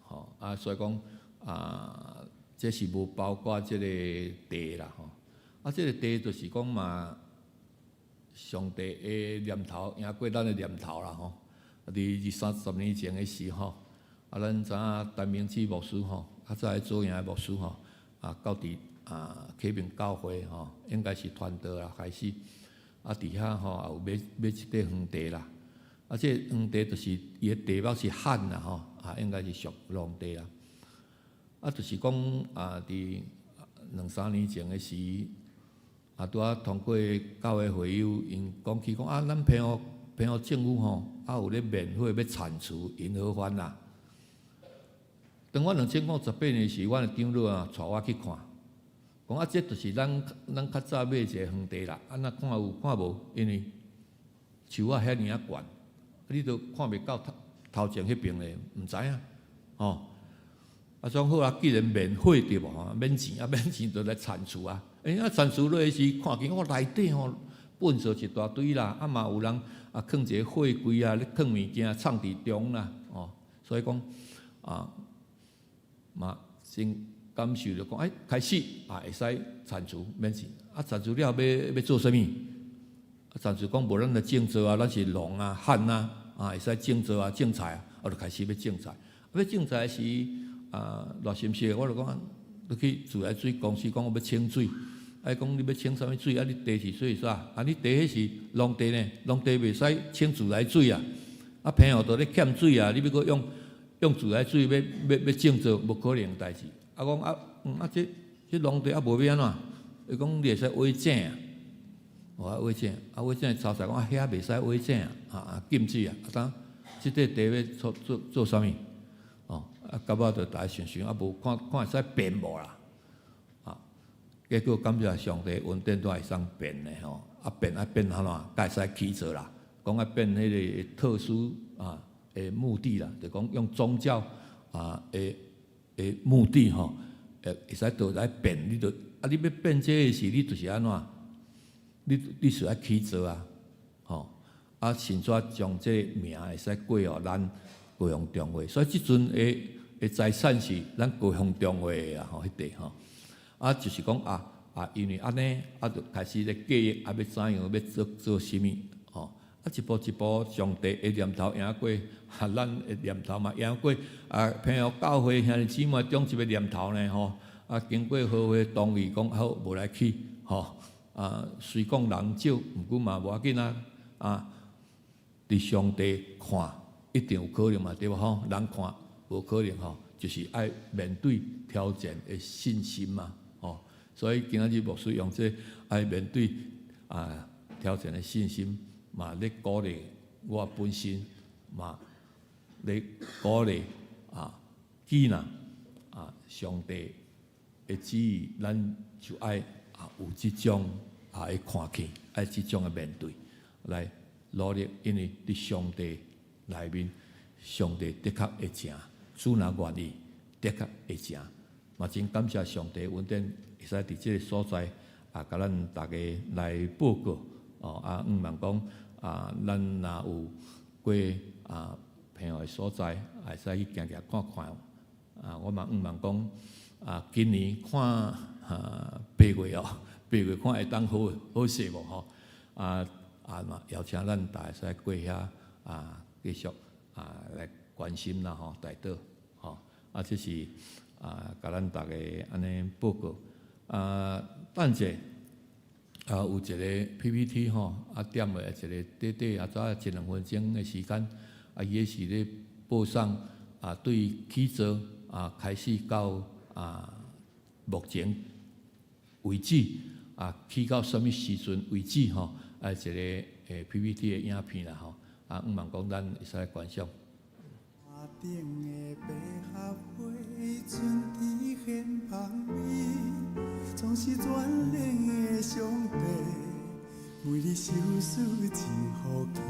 吼所以讲这是无包括这个地啦吼，这个地就是讲嘛。上帝的念头，赢过咱的念头啦吼。伫20-30年前的时候，咱知影陈明基牧师吼，早做营的牧师吼，到伫启明教会吼，应该是传道啦开始，伫遐吼有买一块荒地啦，这荒地就是伊的地貌是旱啦吼，应该是属农地啦，就是讲伫2-3年前的时。拄通过教会会友，因讲起讲咱平湖政府吼，有咧免费要铲除银河湾啦。当我2008年时，阮的长老带我去看，讲这就是咱较早买一个荒地啦，那看有看无？因为树遐尔悬，你都看袂到头前迄边咧，毋知影吼。种好既然免费对无？免钱就来铲除啊！铲除落去时，看见内底吼粪扫一大堆啦，嘛有人放一个货柜咧放物件藏伫中啦，所以讲嘛先感受着讲，开始会使铲除免钱，铲除了要做啥物？铲除讲无咱来种植咱是农旱会使种植种菜就开始要种菜，要种菜时热心些，我就讲，你去自来水公司讲我要清水。讲你要清啥物水？你地是水啥？你地迄是农地呢？农地袂使清自来水啊！平湖都咧欠水啊！你要搁用自来水要种植，无可能代志。讲这农地无要安怎？伊讲你会使挖井啊！挖井挖井查查讲遐袂使挖井禁止啊！即块地要做啥物？到尾就大家想想，无看会使变无啦。结果感谢上帝，稳定都会使变的吼，变安怎？会使起做啦。讲变迄个特殊的目的啦，就讲用宗教的目的吼，会使倒来变。你要变这个时，你就是安怎？你需要起做啊，吼甚至将这个名会使过咱高雄中华，所以即阵的财产是咱高雄中华的啊，迄地吼。啊，就是讲因为安尼就开始咧计划，要怎样要做啥物吼。一步一步，上帝的念头赢过，咱的念头嘛赢过。朋友教会兄弟姊妹中一个念头呢吼。经过好伙同意讲好，无来去吼。虽讲人少，毋过嘛无要紧啊。伫上帝看，一定有可能嘛，对无吼？人看无可能吼，就是爱面对挑战的信心嘛吼。所以今仔日牧师用这爱面对挑战的信心。嘛，咧鼓励我本身，嘛咧鼓励记呐上帝的旨意，咱就爱有即种的看见，爱即种的面对，来努力，因为伫上帝内面，上帝的确会成，主若愿意，的确会成。嘛，真感谢上帝稳定，会使伫即个所在甲咱大家来报告毋茫讲。咱若有过朋友的所在，会使去行行看看。我嘛毋茫讲今年看8月8月看会当好势无吼？嘛邀请咱大家使过遐继续来关心啦吼，带倒吼。这是甲咱大家安尼报告。等者。有一个 PPT 吼，点落一个短早1-2分钟的时间，伊个是咧报上对起造开始到目前为止起到什么时阵为止吼，一个PPT 的影片啦吼，毋茫讲咱会使来观赏。顶的百合花，春天显芳美，总是眷恋的上帝，为你手势真福气，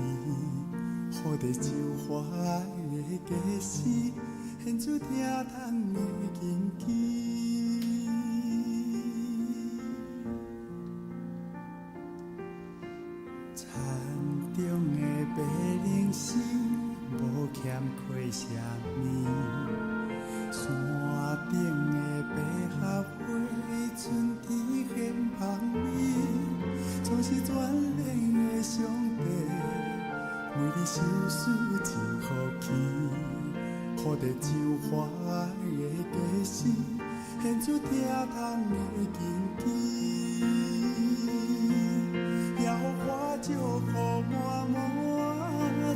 好地就花的假使，献出疼痛的根基。田中的白灵丝。无欠缺啥物，山顶的百合花，春天显芳美，总是眷恋的上帝，为你手势真福气，好地就花的假使，献出疼痛的根基，野花祝福满满。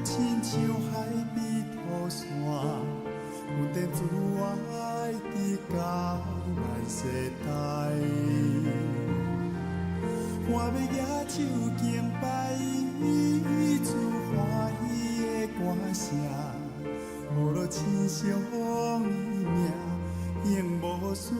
亲像海边土山，稳定自爱伫到万世代。我要举手敬拜伊，出欢喜的歌声，无路亲像伊名永无散。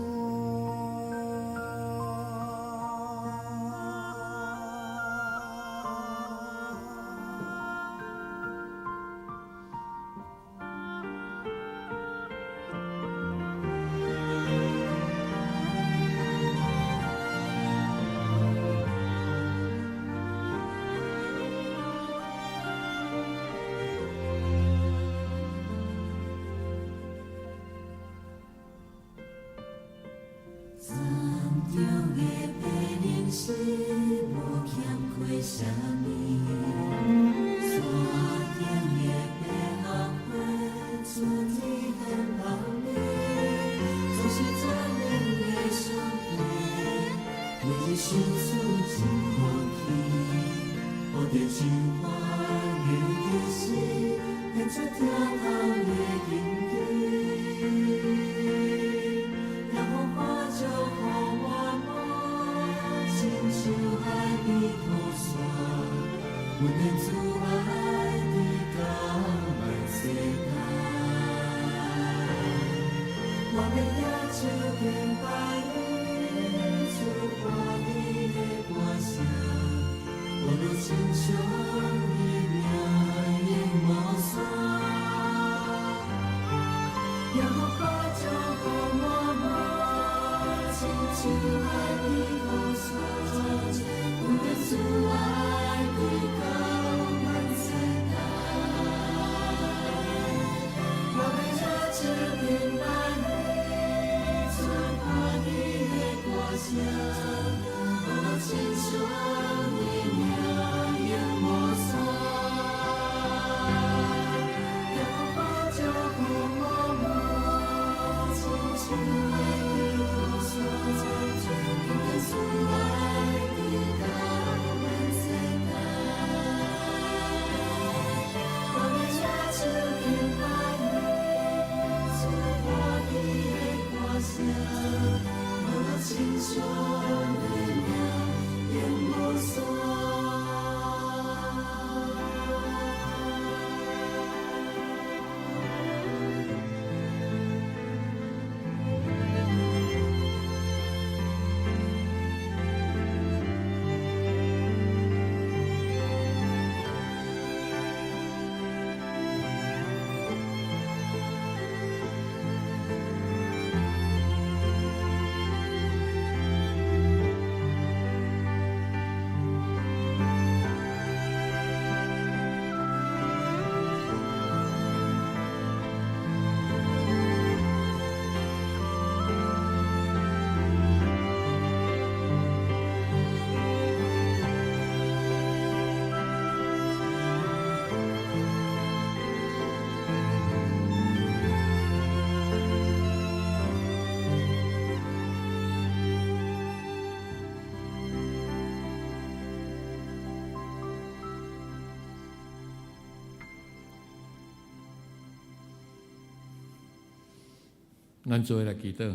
咱做伙来祈祷。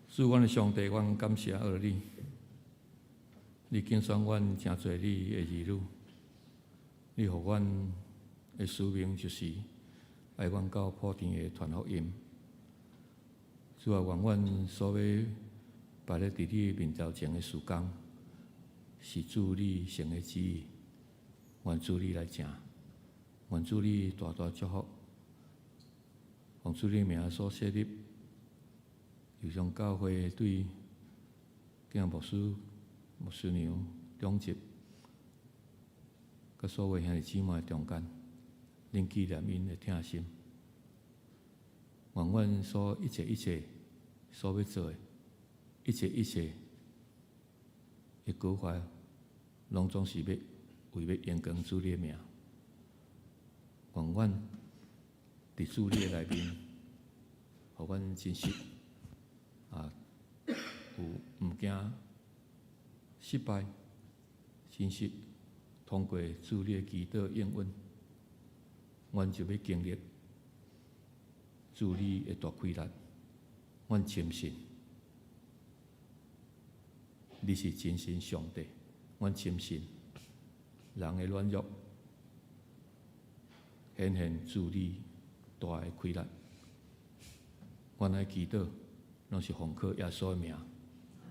主，阮的上帝，阮感谢你，你拣选阮诚侪你的儿女，你予阮的使命就是爱阮到普天的传福音。主啊，愿阮所要摆咧伫你面头前的事工，是主你成的旨意，愿主你来成，愿主你大大祝福。奉主你名所设立，有上教会对敬牧师、牧师娘、长职，甲所有兄弟姊妹中间，恁纪念因的疼心。愿阮所一切所要做的，一切的规划，拢总是要为要延光主你的名。愿阮伫主你的内面，互阮真实有毋惊失败，真实通过主你的祈祷应允，阮就要经历主你的大开力。阮深信你是真神上帝，阮深信人的软弱显现主你大的开力。阮的祈祷拢是奉靠耶稣的名，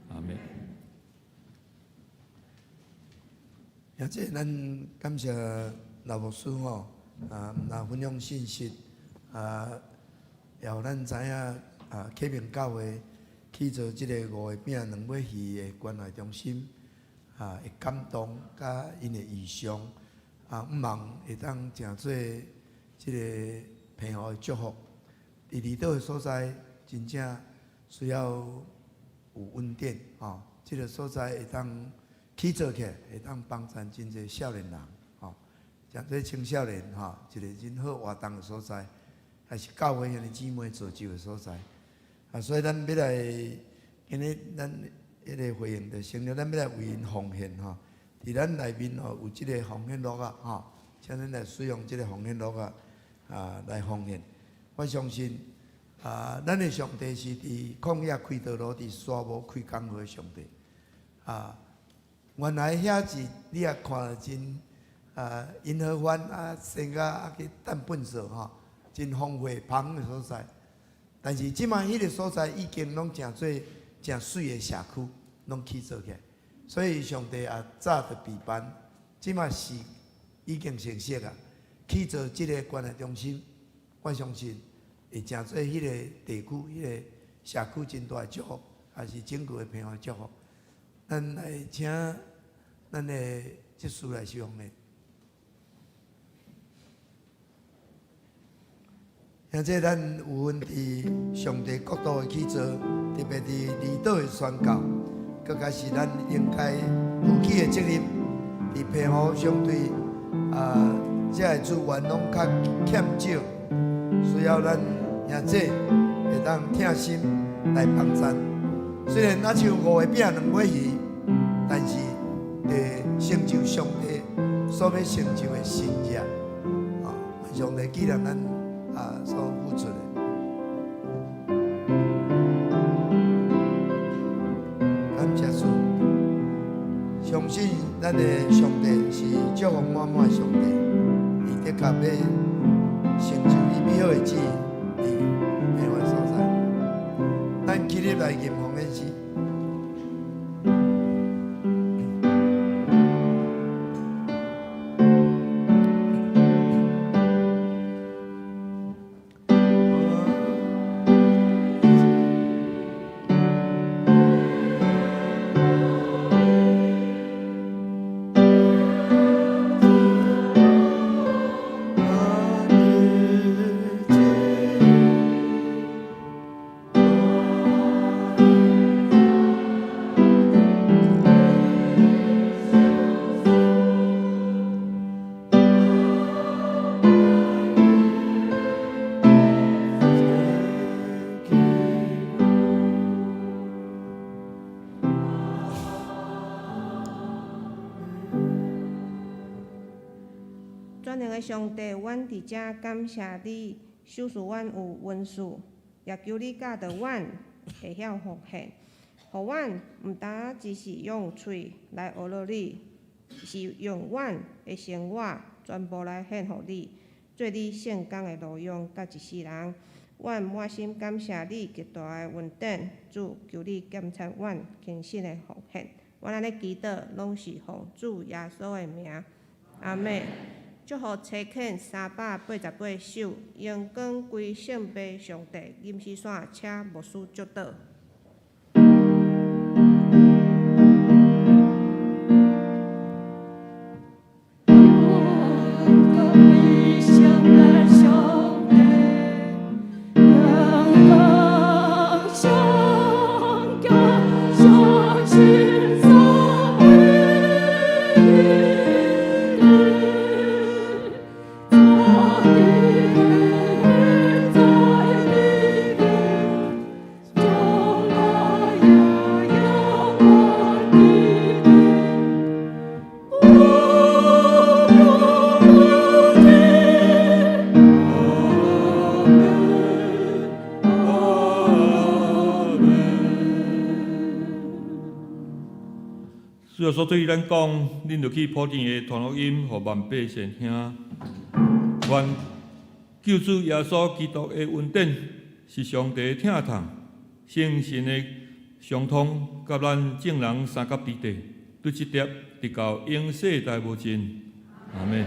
阿门。也即咱感谢老牧师吼，来分享信息，也互咱知影启明教会去做即个5个饼2尾鱼的关怀中心，会感动甲因的异象，毋望会当诚做即个平和的祝福。伫离岛的所在，真正需要有稳定吼，即个所在会当起做起来，会当帮助真侪少年人吼，诚侪青少年吼，一个真好活动的所在，还是教会兄弟姊妹造就的所在。所以咱要来，今日咱迄个会员的成了，咱要来为因奉献吼。伫咱内面吼有即个奉献录吼，请咱来使用即个奉献录来奉献。我相信咱的上帝是伫旷野开道路，伫沙漠开江河的上帝。原来遐是你也看了真因河湾生甲去等粪扫吼，真丰富芳的所在。但是即摆迄个所在已经拢诚做诚水的社区，拢起做起来。所以上帝也早就备办，即摆是已经成熟啊，去做即个关怀中心。我相信会诚做迄个地区、迄个社区真大的祝福，也是整个的平安祝福。咱来请咱的执事来使用的。现在咱有份伫上帝国度的去做，特别伫离岛的宣教，更加是咱应该负起的责任。伫平和相对这个资源拢较欠少，需要咱兄弟会当疼心来帮助。虽然那像5个饼2尾鱼，但是得成就上帝所要成就的心意上帝纪念咱所付出的。感谢主，相信咱的上帝是祝福满满的上帝，伊的确要成就伊美好的旨意，伫每个所在。咱起立来吟奉的诗。全能的上帝，阮伫遮感谢你，守护阮有温顺，也求你教导阮会晓奉献，互阮毋单只是用喙来学乐你，是用阮的生活全部来献互你，做你圣工的路用甲一世人。阮满心感谢你极大的恩典，主求你检察阮虔诚的奉献。阮安尼祈祷，拢是奉主耶稣的名，阿门。祝福车肯388首，荣光归圣父上帝，吟诗线且无事祝祷。主要所对于咱讲，恁着去普天的传福音，互万百姓听。愿救主耶稣基督的恩典是上帝疼痛、圣神的相通，甲咱众人三甲之地，对这点直到永世代无尽。阿门。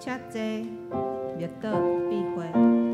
且坐，灭倒避讳。